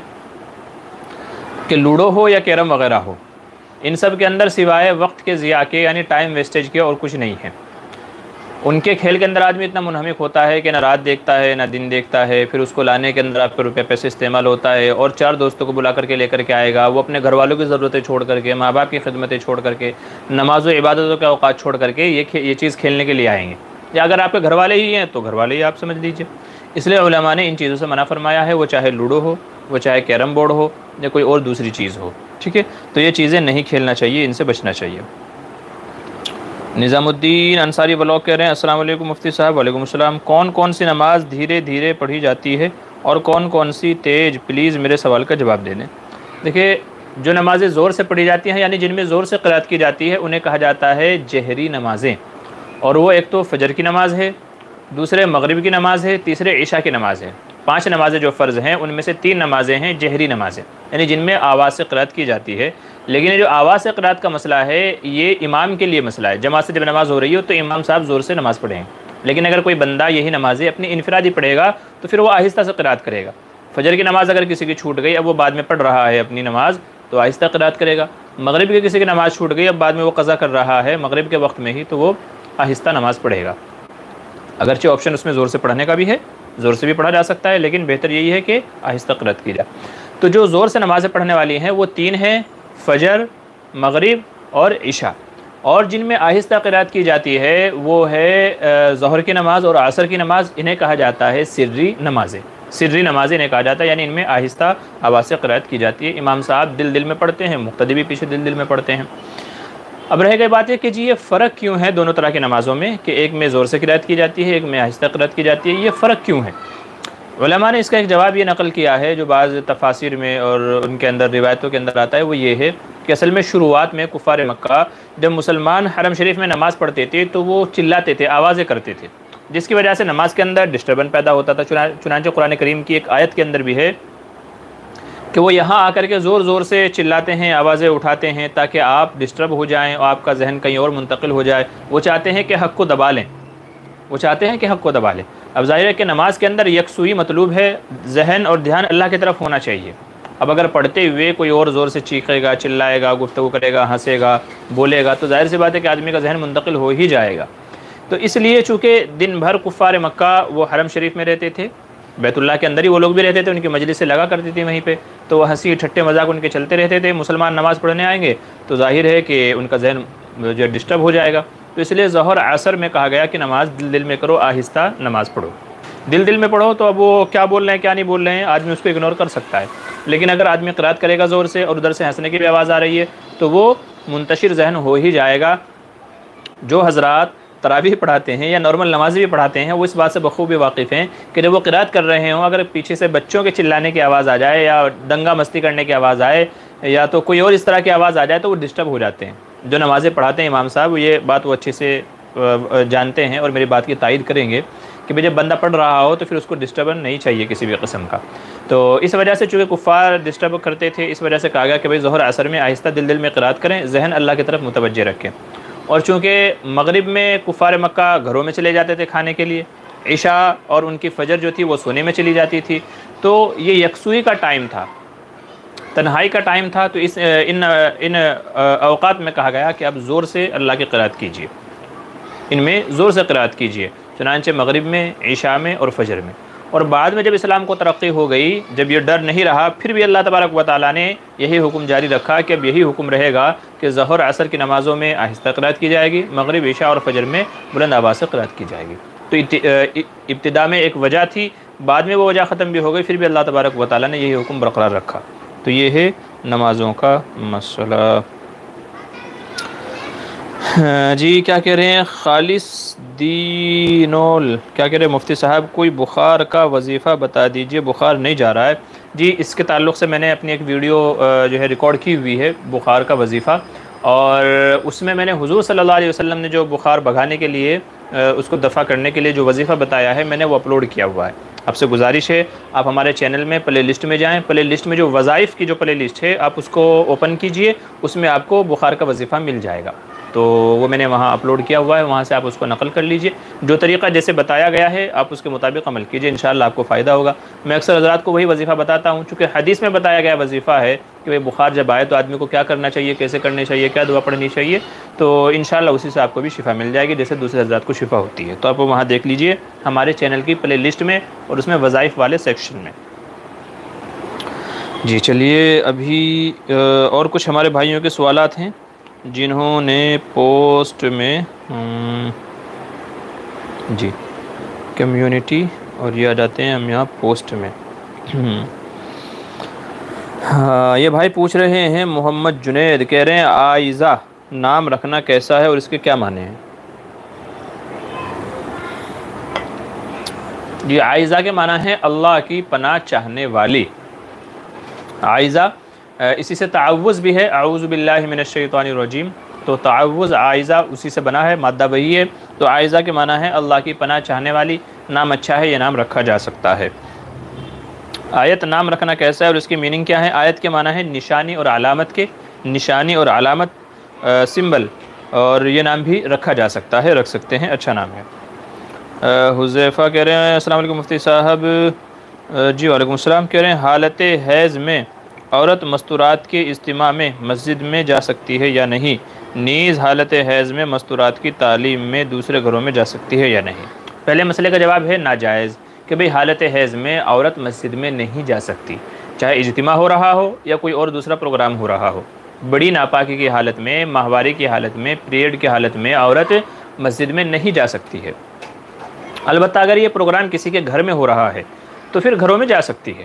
کہ لوڈو ہو یا کیرم وغیرہ ہو، ان سب کے اندر سوائے وقت کے ضیاع کے، یعنی ٹائم ویسٹیج کے، اور کچھ نہیں ہے۔ ان کے کھیل کے اندر آدمی اتنا منہمک ہوتا ہے کہ نہ رات دیکھتا ہے نہ دن دیکھتا ہے، پھر اس کو لانے کے اندر آپ کو روپے پیسے استعمال ہوتا ہے، اور 4 دوستوں کو بلا کر کے لے کر کے آئے گا، وہ اپنے گھر والوں کی ضرورتیں چھوڑ کر کے، ماں باپ کی خدمتیں چھوڑ کر کے، نماز و عبادتوں کے اوقات چھوڑ کر کے یہ چیز کھیلنے کے لیے آئیں گے، یا اگر آپ کے گھر والے ہی ہیں تو گھر والے ہی آپ سمجھ لیجئے۔ اس لیے علماء نے ان چیزوں سے منع فرمایا ہے، وہ چاہے لوڈو ہو، وہ چاہے کیرم بورڈ ہو، یا کوئی اور دوسری چیز ہو، ٹھیک ہے؟ تو یہ چیزیں نہیں کھیلنا چاہیے، ان سے بچنا چاہیے۔ نظام الدین انصاری بلاک کہہ رہے ہیں، السلام علیکم مفتی صاحب۔ وعلیکم السلام۔ کون کون سی نماز دھیرے دھیرے پڑھی جاتی ہے اور کون کون سی تیز؟ پلیز میرے سوال کا جواب دے دیں۔ دیکھیے، جو نمازیں زور سے پڑھی جاتی ہیں، یعنی جن میں زور سے قرات کی جاتی ہے، انہیں کہا جاتا ہے جہری نمازیں، اور وہ ایک تو فجر کی نماز ہے، دوسرے مغرب کی نماز ہے، تیسرے عشاء کی نماز ہے۔ 5 نمازیں جو فرض ہیں ان میں سے 3 نمازیں ہیں جہری نمازیں، یعنی جن میں آواز سے قرات کی جاتی ہے۔ لیکن یہ جو آواز سے قرات کا مسئلہ ہے، یہ امام کے لیے مسئلہ ہے۔ جماعت سے جب نماز ہو رہی ہو تو امام صاحب زور سے نماز پڑھیں، لیکن اگر کوئی بندہ یہی نمازیں اپنی انفرادی پڑھے گا تو پھر وہ آہستہ سے قرات کرے گا۔ فجر کی نماز اگر کسی کی چھوٹ گئی، اب وہ بعد میں پڑھ رہا ہے اپنی نماز، تو آہستہ قرات کرے گا۔ مغرب کی کسی کی نماز چھوٹ گئی، اب بعد میں وہ قضا کر رہا ہے مغرب کے وقت میں ہی، تو وہ آہستہ نماز پڑھے گا۔ اگرچہ آپشن اس میں زور سے پڑھنے کا بھی ہے، زور سے بھی پڑھا جا سکتا ہے، لیکن بہتر یہی ہے کہ آہستہ قرات کی جائے۔ تو جو زور سے نمازیں پڑھنے والی ہیں وہ 3 ہیں، فجر، مغرب اور عشاء۔ اور جن میں آہستہ قرات کی جاتی ہے وہ ہے ظہر کی نماز اور عصر کی نماز، انہیں کہا جاتا ہے سری نمازیں۔ سری نمازیں انہیں کہا جاتا ہے، یعنی ان میں آہستہ آواز سے قرات کی جاتی ہے، امام صاحب دل میں پڑھتے ہیں، مقتدی بھی پیچھے دل میں پڑھتے ہیں۔ اب رہ گئی بات ہے کہ جی یہ فرق کیوں ہے دونوں طرح کی نمازوں میں، کہ ایک میں زور سے قرات کی جاتی ہے، ایک میں آہستہ قرات کی جاتی ہے، یہ فرق کیوں ہے؟ علماء نے اس کا ایک جواب یہ نقل کیا ہے، جو بعض تفاسیر میں اور ان کے اندر روایتوں کے اندر آتا ہے، وہ یہ ہے کہ اصل میں شروعات میں کفار مکہ جب مسلمان حرم شریف میں نماز پڑھتے تھے تو وہ چلاتے تھے، آوازیں کرتے تھے، جس کی وجہ سے نماز کے اندر ڈسٹربن پیدا ہوتا تھا۔ چنانچہ قرآن کریم کی ایک آیت کے اندر بھی ہے کہ وہ یہاں آ کر کے زور زور سے چلاتے ہیں، آوازیں اٹھاتے ہیں تاکہ آپ ڈسٹرب ہو جائیں اور آپ کا ذہن کہیں اور منتقل ہو جائے۔ وہ چاہتے ہیں کہ حق کو دبا لیں، اب ظاہر ہے کہ نماز کے اندر یکسوئی مطلوب ہے، ذہن اور دھیان اللہ کی طرف ہونا چاہیے۔ اب اگر پڑھتے ہوئے کوئی اور زور سے چیخے گا، چلائے گا، گفتگو کرے گا، ہنسے گا، بولے گا، تو ظاہر سی بات ہے کہ آدمی کا ذہن منتقل ہو ہی جائے گا۔ تو اس لیے چونکہ دن بھر کفار مکہ وہ حرم شریف میں رہتے تھے، بیت اللہ کے اندر ہی وہ لوگ بھی رہتے تھے، ان کی مجلس سے لگا کرتی تھی وہیں پہ، تو وہ ہنسی ٹھٹے مذاق ان کے چلتے رہتے تھے۔ مسلمان نماز پڑھنے آئیں گے تو ظاہر ہے کہ ان کا ذہن جو ڈسٹرب ہو جائے گا، تو اس لیے ظہر عصر میں کہا گیا کہ نماز دل میں کرو، آہستہ نماز پڑھو۔ دل میں پڑھو تو اب وہ کیا بول رہے ہیں کیا نہیں بول رہے ہیں آدمی اس کو اگنور کر سکتا ہے، لیکن اگر آدمی قرات کرے گا زور سے اور ادھر سے ہنسنے کی بھی آواز آ رہی ہے تو وہ منتشر ذہن ہو ہی جائے گا۔ جو حضرات تراویح پڑھاتے ہیں یا نارمل نمازی بھی پڑھاتے ہیں وہ اس بات سے بخوبی واقف ہیں کہ جب وہ قرات کر رہے ہوں، اگر پیچھے سے بچوں کے چلانے کی آواز آ جائے یا دنگا مستی کرنے کی آواز آئے یا تو کوئی اور اس طرح کی آواز آ جائے تو وہ ڈسٹرب ہو جاتے ہیں۔ جو نمازیں پڑھاتے ہیں امام صاحب، یہ بات وہ اچھے سے جانتے ہیں اور میری بات کی تائید کریں گے کہ بھئی جب بندہ پڑھ رہا ہو تو پھر اس کو ڈسٹربن نہیں چاہیے کسی بھی قسم کا. تو اس وجہ سے چونکہ کفار ڈسٹرب کرتے تھے، اس وجہ سے کہا گیا کہ بھئی ظہر عصر میں آہستہ دل میں قرات کریں، ذہن اللہ کی طرف متوجہ رکھیں. اور چونکہ مغرب میں کفار مکہ گھروں میں چلے جاتے تھے کھانے کے لیے، عشاء اور ان کی فجر جو تھی وہ سونے میں چلی جاتی تھی، تو یہ یکسوئی کا ٹائم تھا، تنہائی کا ٹائم تھا. تو ان اوقات میں کہا گیا کہ اب زور سے اللہ کی قرات کیجیے، ان میں زور سے قرات کیجیے. چنانچہ مغرب میں، عشاء میں اور فجر میں. اور بعد میں جب اسلام کو ترقی ہو گئی، جب یہ ڈر نہیں رہا، پھر بھی اللہ تبارک و تعالیٰ نے یہی حکم جاری رکھا کہ اب یہی حکم رہے گا کہ ظہر عصر کی نمازوں میں آہستہ قرات کی جائے گی، مغرب، عشاء اور فجر میں بلند آواز سے قرات کی جائے گی. تو ابتدا میں ایک وجہ تھی، بعد میں وہ وجہ ختم بھی ہو گئی، پھر بھی اللہ تبارک و تعالیٰ نے یہی حکم برقرار رکھا. تو یہ ہے نمازوں کا مسئلہ. جی کیا کہہ رہے ہیں خالص دینول، کیا کہہ رہے ہیں مفتی صاحب کوئی بخار کا وظیفہ بتا دیجئے، بخار نہیں جا رہا ہے. جی اس کے تعلق سے میں نے اپنی ایک ویڈیو جو ہے ریکارڈ کی ہوئی ہے بخار کا وظیفہ، اور اس میں نے حضور صلی اللہ علیہ وسلم نے جو بخار بھگانے کے لیے، اس کو دفع کرنے کے لیے جو وظیفہ بتایا ہے، میں نے وہ اپلوڈ کیا ہوا ہے. آپ سے گزارش ہے آپ ہمارے چینل میں پلے لسٹ میں جائیں، پلے لسٹ میں جو وظائف کی جو پلے لسٹ ہے آپ اس کو اوپن کیجئے، اس میں آپ کو بخار کا وظیفہ مل جائے گا. تو وہ میں نے وہاں اپلوڈ کیا ہوا ہے، وہاں سے آپ اس کو نقل کر لیجئے. جو طریقہ جیسے بتایا گیا ہے آپ اس کے مطابق عمل کیجئے، انشاءاللہ آپ کو فائدہ ہوگا. میں اکثر حضرات کو وہی وظیفہ بتاتا ہوں، چونکہ حدیث میں بتایا گیا وظیفہ ہے کہ بخار جب آئے تو آدمی کو کیا کرنا چاہیے، کیسے کرنے چاہیے، کیا دعا پڑھنی چاہیے. تو انشاءاللہ اسی سے آپ کو بھی شفا مل جائے گی جیسے دوسرے حضرات کو شفا ہوتی ہے. تو آپ وہاں دیکھ لیجئے ہمارے چینل کی پلے لسٹ میں، اور اس میں وظائف والے سیکشن میں. جی چلیے ابھی اور کچھ ہمارے بھائیوں کے سوالات ہیں جنہوں نے پوسٹ میں جی کمیونٹی اور یہ آ جاتے ہیں ہم یہاں پوسٹ میں. ہاں یہ بھائی پوچھ رہے ہیں محمد جنید، کہہ رہے ہیں عائزہ نام رکھنا کیسا ہے اور اس کے کیا معنی ہیں؟ جی عائزہ کے معنی ہے اللہ کی پناہ چاہنے والی. عائزہ اسی سے تعوذ بھی ہے، اعوذ باللہ من الشیطان الرجیم. تو تعوذ عائزہ اسی سے بنا ہے، مادہ وہی ہے. تو عائزہ کے معنی ہے اللہ کی پناہ چاہنے والی. نام اچھا ہے، یہ نام رکھا جا سکتا ہے. آیت نام رکھنا کیسا ہے اور اس کی میننگ کیا ہے؟ آیت کے معنی ہے نشانی اور علامت کے، نشانی اور علامت، سمبل. اور یہ نام بھی رکھا جا سکتا ہے، رکھ سکتے ہیں، اچھا نام ہے. حذیفہ کہہ رہے ہیں السلام علیکم مفتی صاحب. جی وعلیکم السلام. کہہ رہے ہیں حالت حیض میں عورت مستورات کے اجتماع میں مسجد میں جا سکتی ہے یا نہیں؟ نیز حالت حیض میں مستورات کی تعلیم میں دوسرے گھروں میں جا سکتی ہے یا نہیں؟ پہلے مسئلے کا جواب ہے ناجائز، کہ بھئی حالت حیض میں عورت مسجد میں نہیں جا سکتی، چاہے اجتماع ہو رہا ہو یا کوئی اور دوسرا پروگرام ہو رہا ہو. بڑی ناپاکی کی حالت میں، ماہواری کی حالت میں، پیریڈ کی حالت میں عورت مسجد میں نہیں جا سکتی ہے. البتہ اگر یہ پروگرام کسی کے گھر میں ہو رہا ہے تو پھر گھروں میں جا سکتی ہے.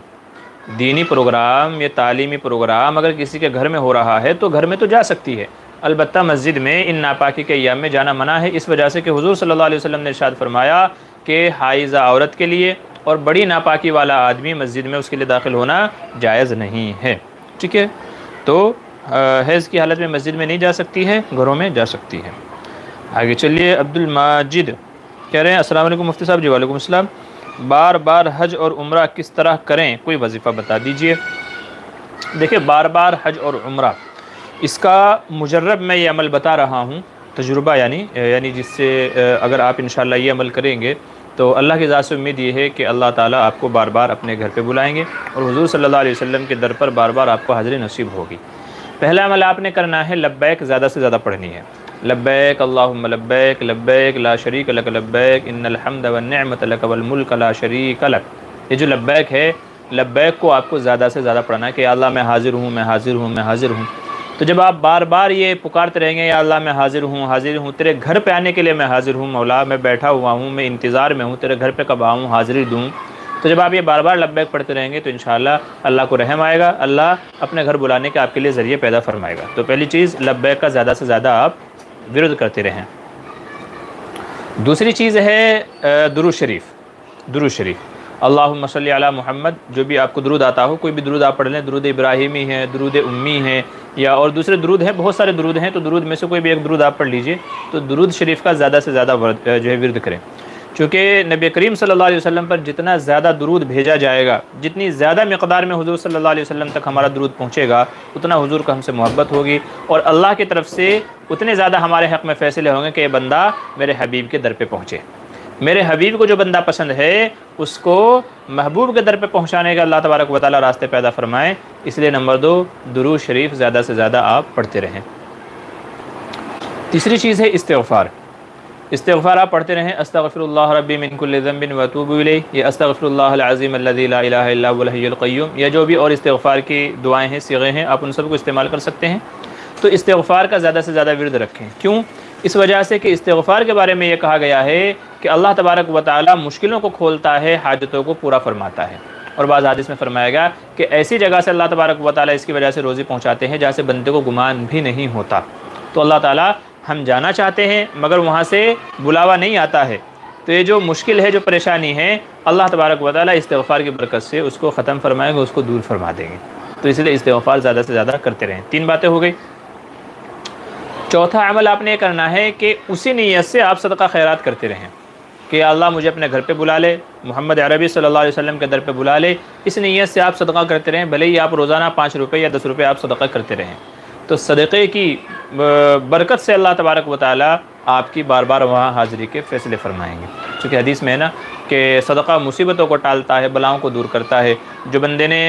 دینی پروگرام یا تعلیمی پروگرام اگر کسی کے گھر میں ہو رہا ہے تو گھر میں تو جا سکتی ہے. البتہ مسجد میں ان ناپاکی کے ایام میں جانا منع ہے، اس وجہ سے کہ حضور صلی اللہ علیہ وسلم نے ارشاد فرمایا کہ حائضہ عورت کے لیے اور بڑی ناپاکی والا آدمی مسجد میں اس کے لیے داخل ہونا جائز نہیں ہے. ٹھیک ہے، تو حیض کی حالت میں مسجد میں نہیں جا سکتی ہے، گھروں میں جا سکتی ہے. آگے چلیے. عبد الماجد کہہ رہے ہیں السلام علیکم مفتی صاحب. جی وعلیکم السلام. بار بار حج اور عمرہ کس طرح کریں، کوئی وظیفہ بتا دیجئے. دیکھیں بار بار حج اور عمرہ، اس کا مجرب میں یہ عمل بتا رہا ہوں، تجربہ یعنی جس سے اگر آپ انشاءاللہ یہ عمل کریں گے تو اللہ کی ذات سے امید یہ ہے کہ اللہ تعالیٰ آپ کو بار بار اپنے گھر پہ بلائیں گے اور حضور صلی اللہ علیہ وسلم کے در پر بار بار آپ کو حاضری نصیب ہوگی. پہلا عمل آپ نے کرنا ہے لبیک زیادہ سے زیادہ پڑھنی ہے. لبیک اللہم لبیک لبیک لا شریک لک لبیک ان الحمد والنعمت لک والملک لا شریک لک. یہ جو لبیک ہے، لبیک کو آپ کو زیادہ سے زیادہ پڑھنا ہے کہ یا اللہ میں حاضر ہوں، میں حاضر ہوں، میں حاضر ہوں. تو جب آپ بار بار یہ پکارتے رہیں گے یا اللہ میں حاضر ہوں، حاضر ہوں، تیرے گھر پہ آنے کے لیے میں حاضر ہوں، مولا میں بیٹھا ہوا ہوں، میں انتظار میں ہوں، تیرے گھر پہ کب آؤں، حاضری دوں. تو جب آپ یہ بار بار لبیک پڑھتے رہیں گے تو انشاءاللہ اللہ کو رحم آئے گا، اللہ اپنے گھر بلانے کے آپ کے لیے ذریعے پیدا فرمائے گا. تو پہلی چیز لبیک کا زیادہ سے زیادہ آپ ورد کرتے رہیں. دوسری چیز ہے درود شریف. درود شریف اللہم صلی علی محمد، جو بھی آپ کو درود آتا ہو، کوئی بھی درود آپ پڑھ لیں، درود ابراہیمی ہے، درود امی ہے، یا اور دوسرے درود ہیں، بہت سارے درود ہیں، تو درود میں سے کوئی بھی ایک درود آپ پڑھ لیجئے، تو درود شریف کا زیادہ سے زیادہ جو ہے ورد کریں، چونکہ نبی کریم صلی اللہ علیہ وسلم پر جتنا زیادہ درود بھیجا جائے گا، جتنی زیادہ مقدار میں حضور صلی اللہ علیہ وسلم تک ہمارا درود پہنچے گا، اتنا حضور کا ہم سے محبت ہوگی، اور اللہ کی طرف سے اتنے زیادہ ہمارے حق میں فیصلے ہوں گے کہ یہ بندہ میرے حبیب کے در پہ پہنچے۔ میرے حبیب کو جو بندہ پسند ہے اس کو محبوب کے در پہ پہنچانے کا اللہ تبارک و تعالیٰ راستے پیدا فرمائے، اس لیے نمبر 2 درود شریف زیادہ سے زیادہ آپ پڑھتے رہیں۔ تیسری چیز ہے استغفار۔ استغفار آپ پڑھتے رہیں، استغفر اللہ ربی من کل ذنب واتوب الیہ، یہ استغفر اللہ العظیم الذی لا الہ الا هو الحی القیوم، یا جو بھی اور استغفار کی دعائیں ہیں، صیغے ہیں، آپ ان سب کو استعمال کر سکتے ہیں۔ تو استغفار کا زیادہ سے زیادہ ورد رکھیں، کیوں؟ اس وجہ سے کہ استغفار کے بارے میں یہ کہا گیا ہے کہ اللہ تبارک و تعالیٰ مشکلوں کو کھولتا ہے، حاجتوں کو پورا فرماتا ہے، اور بعض حدیث میں فرمایا گیا کہ ایسی جگہ سے اللہ تبارک و تعالیٰ اس کی وجہ سے روزی پہنچاتے ہیں جہاں سے بندے کو گمان بھی نہیں ہوتا۔ تو اللہ تعالیٰ ہم جانا چاہتے ہیں مگر وہاں سے بلاوا نہیں آتا ہے، تو یہ جو مشکل ہے، جو پریشانی ہے، اللہ تبارک و تعالیٰ استغفار کی برکت سے اس کو ختم فرمائے گا، اس کو دور فرما دیں گے۔ تو اس لیے استغفار زیادہ سے زیادہ کرتے رہیں۔ 3 باتیں ہو گئی۔ چوتھا عمل آپ نے یہ کرنا ہے کہ اسی نیت سے آپ صدقہ خیرات کرتے رہیں کہ یا اللہ مجھے اپنے گھر پہ بلا لے، محمد عربی صلی اللہ علیہ وسلم کے در پہ بلا لے، اس نیت سے آپ صدقہ کرتے رہیں، بھلے ہی آپ روزانہ 5 روپے یا 10 روپے آپ صدقہ کرتے رہیں۔ تو صدقے کی برکت سے اللہ تبارک و تعالیٰ آپ کی بار بار وہاں حاضری کے فیصلے فرمائیں گے، چونکہ حدیث میں ہے نا کہ صدقہ مصیبتوں کو ٹالتا ہے، بلاؤں کو دور کرتا ہے، جو بندے نے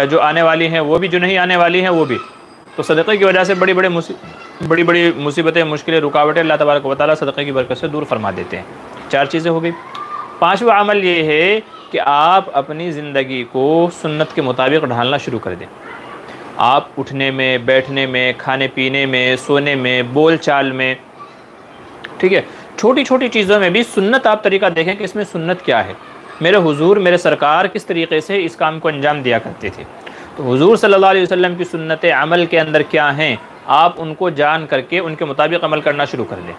جو آنے والی ہیں وہ بھی، جو نہیں آنے والی ہیں وہ بھی۔ تو صدقے کی وجہ سے بڑی بڑی مصیبتیں، مشکلیں، رکاوٹیں اللہ تبارک و تعالیٰ صدقے کی برکت سے دور فرما دیتے ہیں۔ 4 چیزیں ہو گئی۔ 5واں عمل یہ ہے کہ آپ اپنی زندگی کو سنت کے مطابق ڈھالنا شروع کر دیں۔ آپ اٹھنے میں، بیٹھنے میں، کھانے پینے میں، سونے میں، بول چال میں، ٹھیک ہے، چھوٹی چھوٹی چیزوں میں بھی سنت آپ طریقہ دیکھیں کہ اس میں سنت کیا ہے، میرے حضور، میرے سرکار کس طریقے سے اس کام کو انجام دیا کرتے تھے۔ تو حضور صلی اللہ علیہ وسلم کی سنت عمل کے اندر کیا ہیں، آپ ان کو جان کر کے ان کے مطابق عمل کرنا شروع کر دیں،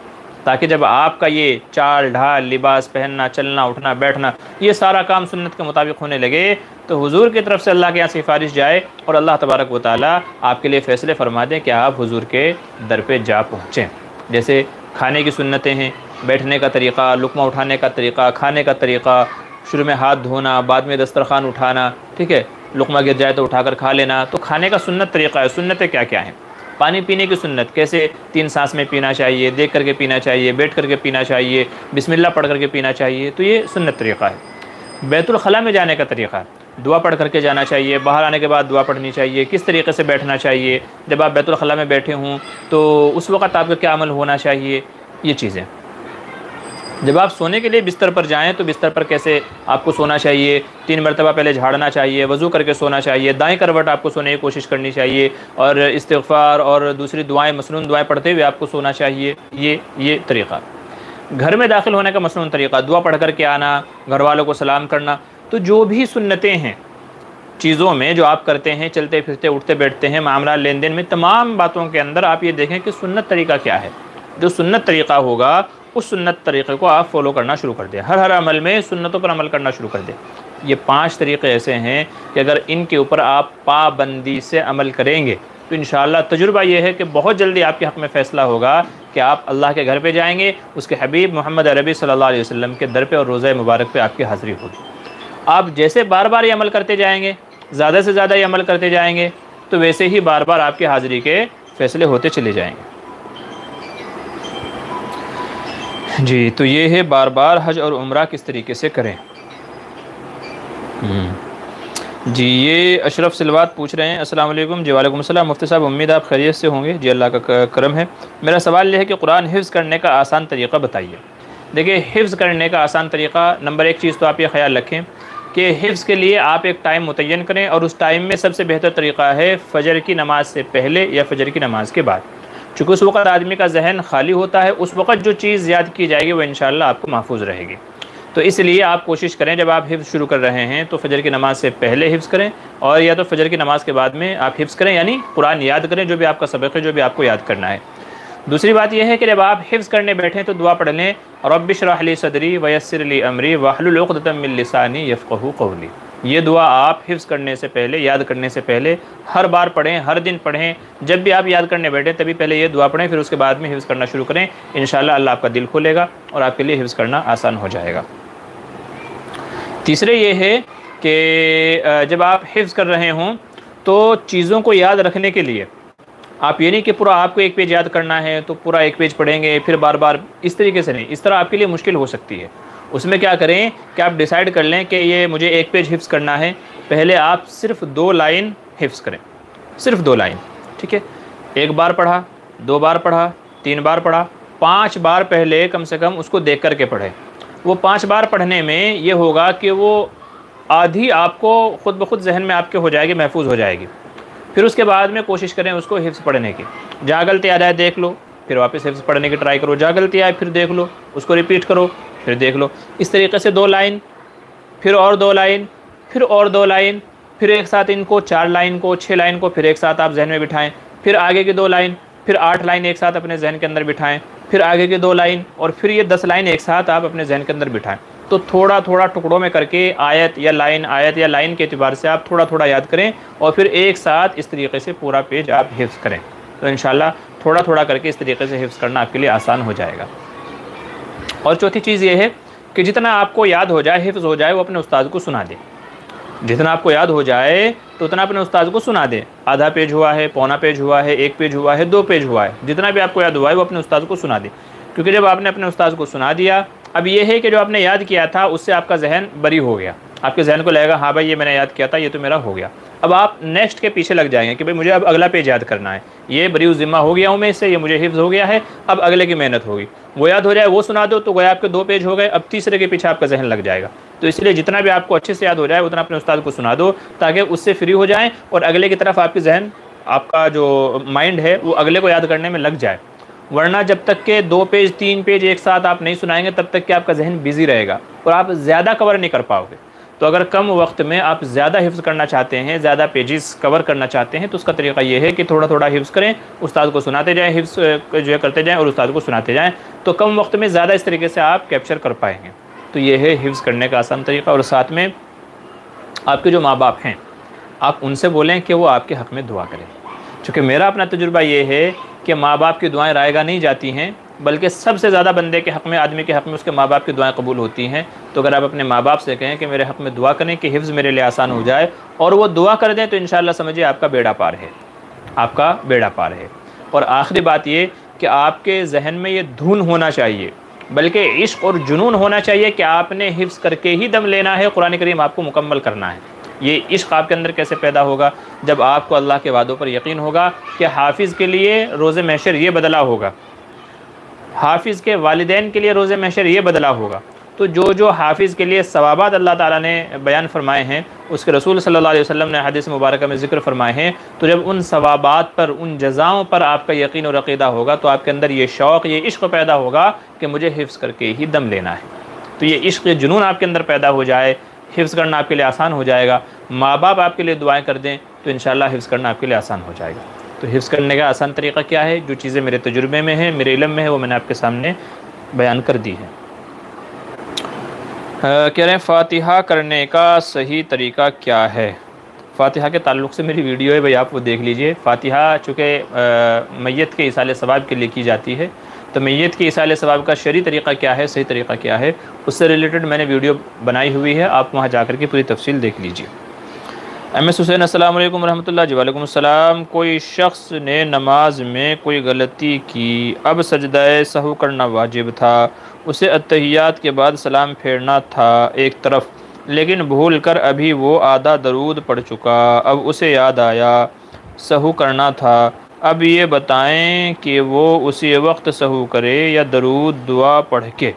تاکہ جب آپ کا یہ چال ڈھال، لباس پہننا، چلنا، اٹھنا، بیٹھنا، یہ سارا کام سنت کے مطابق ہونے لگے، تو حضور کی طرف سے اللہ کے یہاں سفارش جائے اور اللہ تبارک و تعالیٰ آپ کے لیے فیصلے فرما دیں کہ آپ حضور کے در پہ جا پہنچیں۔ جیسے کھانے کی سنتیں ہیں، بیٹھنے کا طریقہ، لقمہ اٹھانے کا طریقہ، کھانے کا طریقہ، شروع میں ہاتھ دھونا، بعد میں دسترخوان اٹھانا، ٹھیک ہے، لقمہ گر جائے تو اٹھا کر کھا لینا۔ تو کھانے کا سنت طریقہ ہے، سنتیں کیا کیا ہیں۔ پانی پینے کی سنت، کیسے 3 سانس میں پینا چاہیے، دیکھ کر کے پینا چاہیے، بیٹھ کر کے پینا چاہیے، بسم اللہ پڑھ کر کے پینا چاہیے، تو یہ سنت طریقہ ہے۔ بیت الخلاء میں جانے کا طریقہ، دعا پڑھ کر کے جانا چاہیے، باہر آنے کے بعد دعا پڑھنی چاہیے، کس طریقے سے بیٹھنا چاہیے، جب آپ بیت الخلاء میں بیٹھے ہوں تو اس وقت آپ کا کیا عمل ہونا چاہیے، یہ چیزیں۔ جب آپ سونے کے لیے بستر پر جائیں تو بستر پر کیسے آپ کو سونا چاہیے، 3 مرتبہ پہلے جھاڑنا چاہیے، وضو کر کے سونا چاہیے، دائیں کروٹ آپ کو سونے کی کوشش کرنی چاہیے، اور استغفار اور دوسری دعائیں، مسنون دعائیں پڑھتے ہوئے آپ کو سونا چاہیے، یہ طریقہ۔ گھر میں داخل ہونے کا مسنون طریقہ، دعا پڑھ کر کے آنا، گھر والوں کو سلام کرنا۔ تو جو بھی سنتیں ہیں چیزوں میں جو آپ کرتے ہیں، چلتے پھرتے، اٹھتے بیٹھتے ہیں، معاملات، لین دین میں، تمام باتوں کے اندر آپ یہ دیکھیں کہ سنت طریقہ کیا ہے۔ جو سنت طریقہ ہوگا اس سنت طریقے کو آپ فالو کرنا شروع کر دیں، ہر عمل میں سنتوں پر عمل کرنا شروع کر دیں۔ یہ 5 طریقے ایسے ہیں کہ اگر ان کے اوپر آپ پابندی سے عمل کریں گے تو انشاءاللہ تجربہ یہ ہے کہ بہت جلدی آپ کے حق میں فیصلہ ہوگا کہ آپ اللہ کے گھر پہ جائیں گے، اس کے حبیب محمد عربی صلی اللہ علیہ وسلم کے در پہ اور روضہ مبارک پہ آپ کی حاضری ہوگی۔ آپ جیسے بار بار یہ عمل کرتے جائیں گے، زیادہ سے زیادہ یہ عمل کرتے جائیں گے، تو ویسے ہی بار بار آپ کی حاضری کے فیصلے ہوتے چلے جائیں گے۔ جی، تو یہ ہے بار بار حج اور عمرہ کس طریقے سے کریں۔ جی، یہ اشرف سلوات پوچھ رہے ہیں، السلام علیکم۔ جی وعلیکم السلام مفتی صاحب، امید آپ خیریت سے ہوں گے۔ جی اللہ کا کرم ہے۔ میرا سوال یہ ہے کہ قرآن حفظ کرنے کا آسان طریقہ بتائیے۔ دیکھیے، حفظ کرنے کا آسان طریقہ، نمبر 1 چیز تو آپ یہ خیال رکھیں کہ حفظ کے لیے آپ ایک ٹائم متعین کریں، اور اس ٹائم میں سب سے بہتر طریقہ ہے فجر کی نماز سے پہلے یا فجر کی نماز کے بعد، چونکہ اس وقت آدمی کا ذہن خالی ہوتا ہے، اس وقت جو چیز یاد کی جائے گی وہ انشاءاللہ آپ کو محفوظ رہے گی۔ تو اس لیے آپ کوشش کریں جب آپ حفظ شروع کر رہے ہیں تو فجر کی نماز سے پہلے حفظ کریں، اور یا تو فجر کی نماز کے بعد میں آپ حفظ کریں، یعنی قرآن یاد کریں، جو بھی آپ کا سبق ہے، جو بھی آپ کو یاد کرنا ہے۔ دوسری بات یہ ہے کہ جب آپ حفظ کرنے بیٹھیں تو دعا پڑھ لیں رب اشرح لی صدری ویسر لی امری واحلل عقدۃ من لسانی یفقہوا قولی۔ یہ دعا آپ حفظ کرنے سے پہلے، یاد کرنے سے پہلے ہر بار پڑھیں، ہر دن پڑھیں۔ جب بھی آپ یاد کرنے بیٹھیں تبھی پہلے یہ دعا پڑھیں، پھر اس کے بعد میں حفظ کرنا شروع کریں۔ انشاءاللہ اللہ آپ کا دل کھولے گا اور آپ کے لیے حفظ کرنا آسان ہو جائے گا۔ تیسرے یہ ہے کہ جب آپ حفظ کر رہے ہوں تو چیزوں کو یاد رکھنے کے لیے آپ یہ نہیں کہ پورا آپ کو ایک پیج یاد کرنا ہے تو پورا ایک پیج پڑھیں گے پھر بار بار، اس طریقے سے نہیں، اس طرح آپ کے لیے مشکل ہو سکتی ہے۔ اس میں کیا کریں کہ آپ ڈیسائیڈ کر لیں کہ یہ مجھے ایک پیج حفظ کرنا ہے، پہلے آپ صرف 2 لائن حفظ کریں، صرف 2 لائن، ٹھیک ہے؟ 1 بار پڑھا، 2 بار پڑھا، 3 بار پڑھا، 5 بار پہلے کم سے کم اس کو دیکھ کر کے پڑھیں۔ وہ 5 بار پڑھنے میں یہ ہوگا کہ وہ آدھی آپ کو خود بخود ذہن میں آپ کے ہو جائے گی، محفوظ ہو جائے گی۔ پھر اس کے بعد میں کوشش کریں اس کو حفظ پڑھنے کی۔ جہاں غلطی آ جائے دیکھ لو، پھر واپس حفظ پڑھنے کی ٹرائی کرو، جہاں غلطی آئے پھر دیکھ لو، اس کو ریپیٹ کرو، پھر دیکھ لو۔ اس طریقے سے 2 لائن، پھر اور 2 لائن، پھر اور 2 لائن، پھر ایک ساتھ ان کو 4 لائن کو 6 لائن کو پھر ایک ساتھ آپ ذہن میں بٹھائیں، پھر آگے کی 2 لائن، پھر 8 لائن ایک ساتھ اپنے ذہن کے اندر بٹھائیں، پھر آگے کی 2 لائن اور پھر یہ 10 لائن ایک ساتھ آپ اپنے ذہن کے اندر بٹھائیں۔ تو تھوڑا تھوڑا ٹکڑوں میں کر کے آیت یا لائن کے اعتبار سے آپ تھوڑا تھوڑا یاد کریں اور پھر ایک ساتھ اس طریقے سے پورا پیج آپ حفظ کریں۔ تو انشاءاللہ تھوڑا تھوڑا کر کے اس طریقے سے حفظ کرنا آپ کے لیے آسان ہو جائے گا۔ اور چوتھی چیز یہ ہے کہ جتنا آپ کو یاد ہو جائے، حفظ ہو جائے، وہ اپنے استاد کو سنا دیں۔ جتنا آپ کو یاد ہو جائے تو اتنا اپنے استاد کو سنا دیں۔ آدھا پیج ہوا ہے، پونا پیج ہوا ہے، 1 پیج ہوا ہے، 2 پیج ہوا ہے، جتنا بھی آپ کو یاد ہوا ہے وہ اپنے استاد کو سنا دیں۔ کیونکہ جب آپ نے اپنے استاد کو سنا دیا، اب یہ ہے کہ جو آپ نے یاد کیا تھا اس سے آپ کا ذہن بری ہو گیا، آپ کے ذہن کو لگے گا ہاں بھائی یہ میں نے یاد کیا تھا، یہ تو میرا ہو گیا۔ اب آپ نیکسٹ کے پیچھے لگ جائیں گے کہ بھائی مجھے اب اگلا پیج یاد کرنا ہے، یہ بری ذمہ ہو گیا ہوں میں اس سے، یہ مجھے حفظ ہو گیا ہے، اب اگلے کی محنت ہوگی۔ وہ یاد ہو جائے وہ سنا دو تو گویا آپ کے 2 پیج ہو گئے، اب تیسرے کے پیچھے آپ کا ذہن لگ جائے گا۔ تو اس لیے جتنا بھی آپ کو اچھے سے یاد ہو جائے اتنا اپنے استاد کو سنا دو تاکہ اس سے فری ہو جائیں اور اگلے کی طرف آپ کے ذہن، آپ کا جو مائنڈ ہے وہ اگلے کو یاد کرنے میں لگ جائے۔ ورنہ جب تک کہ 2 پیج 3 پیج ایک ساتھ آپ نہیں سنائیں گے تب تک کہ آپ کا ذہن بیزی رہے گا اور آپ زیادہ کور نہیں کر پاؤ گے۔ تو اگر کم وقت میں آپ زیادہ حفظ کرنا چاہتے ہیں، زیادہ پیجز کور کرنا چاہتے ہیں تو اس کا طریقہ یہ ہے کہ تھوڑا تھوڑا حفظ کریں، استاد کو سناتے جائیں، حفظ جو ہے کرتے جائیں اور استاد کو سناتے جائیں، تو کم وقت میں زیادہ اس طریقے سے آپ کیپچر کر پائیں گے۔ تو یہ ہے حفظ کرنے کا آسان طریقہ۔ اور ساتھ میں آپ کے جو ماں باپ ہیں آپ ان سے بولیں کہ وہ آپ کے حق میں دعا کریں۔ چونکہ میرا اپنا تجربہ یہ ہے کہ ماں باپ کی دعائیں رائے گاہ نہیں جاتی ہیں، بلکہ سب سے زیادہ بندے کے حق میں، آدمی کے حق میں اس کے ماں باپ کی دعائیں قبول ہوتی ہیں۔ تو اگر آپ اپنے ماں باپ سے کہیں کہ میرے حق میں دعا کریں کہ حفظ میرے لیے آسان ہو جائے اور وہ دعا کر دیں تو انشاءاللہ سمجھے آپ کا بیڑا پار ہے، آپ کا بیڑا پار ہے۔ اور آخری بات یہ کہ آپ کے ذہن میں یہ دھن ہونا چاہیے، بلکہ عشق اور جنون ہونا چاہیے کہ آپ نے حفظ کر کے ہی دم لینا ہے، قرآن کریم آپ کو مکمل کرنا ہے۔ یہ عشق آپ کے اندر کیسے پیدا ہوگا؟ جب آپ کو اللہ کے وعدوں پر یقین ہوگا کہ حافظ کے لیے روز محشر یہ بدلہ ہوگا، حافظ کے والدین کے لیے روز محشر یہ بدلہ ہوگا۔ تو جو حافظ کے لیے ثوابات اللہ تعالیٰ نے بیان فرمائے ہیں، اس کے رسول صلی اللہ علیہ وسلم نے حدیث مبارکہ میں ذکر فرمائے ہیں، تو جب ان ثوابات پر، ان جزاؤں پر آپ کا یقین اور عقیدہ ہوگا تو آپ کے اندر یہ شوق، یہ عشق پیدا ہوگا کہ مجھے حفظ کر کے ہی دم لینا ہے۔ تو یہ عشق، یہ جنون آپ کے اندر پیدا ہو جائے، حفظ کرنا آپ کے لیے آسان ہو جائے گا۔ ماں باپ آپ کے لیے دعائیں کر دیں تو انشاءاللہ حفظ کرنا آپ کے لیے آسان ہو جائے گا۔ تو حفظ کرنے کا آسان طریقہ کیا ہے؟ جو چیزیں میرے تجربے میں ہیں، میرے علم میں ہے، وہ میں نے آپ کے سامنے بیان کر دی ہے۔ کہہ رہے ہیں فاتحہ کرنے کا صحیح طریقہ کیا ہے؟ فاتحہ کے تعلق سے میری ویڈیو ہے بھائی، آپ وہ دیکھ لیجئے۔ فاتحہ چونکہ میت کے ایصال ثواب کے لیے کی جاتی ہے، تو میت کے ایصال ثواب کا شرعی طریقہ کیا ہے، صحیح طریقہ کیا ہے، اس سے ریلیٹڈ میں نے ویڈیو بنائی ہوئی ہے، آپ وہاں جا کر کے پوری تفصیل دیکھ لیجئے۔ ایم ایس حسین السلام علیکم ورحمۃ اللہ جی۔ وعلیکم السلام۔ کوئی شخص نے نماز میں کوئی غلطی کی، اب سجدہ سہو کرنا واجب تھا، اسے اتحیات کے بعد سلام پھیرنا تھا ایک طرف، لیکن بھول کر ابھی وہ آدھا درود پڑھ چکا، اب اسے یاد آیا سہو کرنا تھا، اب یہ بتائیں کہ وہ اسی وقت سہو کرے یا درود دعا پڑھ کے؟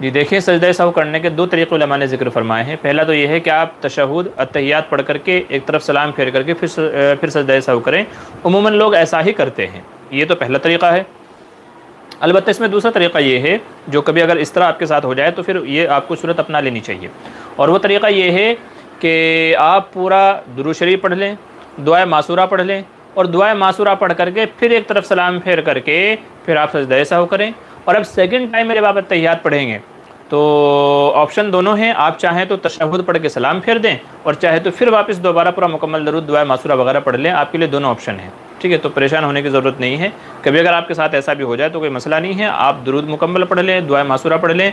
جی دیکھیں، سجدہ سہو کرنے کے 2 طریقے علماء نے ذکر فرمائے ہیں۔ پہلا تو یہ ہے کہ آپ تشہد، اتحیات پڑھ کر کے ایک طرف سلام پھیر کر کے پھر سجدہ سہو کریں۔ عموماً لوگ ایسا ہی کرتے ہیں، یہ تو پہلا طریقہ ہے۔ البتہ اس میں دوسرا طریقہ یہ ہے، جو کبھی اگر اس طرح آپ کے ساتھ ہو جائے تو پھر یہ آپ کو صورت اپنا لینی چاہیے، اور وہ طریقہ یہ ہے کہ آپ پورا درود شریف پڑھ لیں، دعائے معصورہ پڑھ لیں، اور دعائے معصورہ پڑھ کر کے پھر ایک طرف سلام پھیر کر کے پھر آپ سجدہ سہو کریں، اور اب سیکنڈ ٹائم میرے بابت تحیات پڑھیں گے تو آپشن دونوں ہیں، آپ چاہیں تو تشہد پڑھ کے سلام پھیر دیں، اور چاہے تو پھر واپس دوبارہ پورا مکمل درود دعائے معصورہ وغیرہ پڑھ لیں، آپ کے لیے دونوں آپشن ہیں، ٹھیک ہے؟ تو پریشان ہونے کی ضرورت نہیں ہے، کبھی اگر آپ کے ساتھ ایسا بھی ہو جائے تو کوئی مسئلہ نہیں ہے، آپ درود مکمل پڑھ لیں، دعائے معصورہ پڑھ لیں،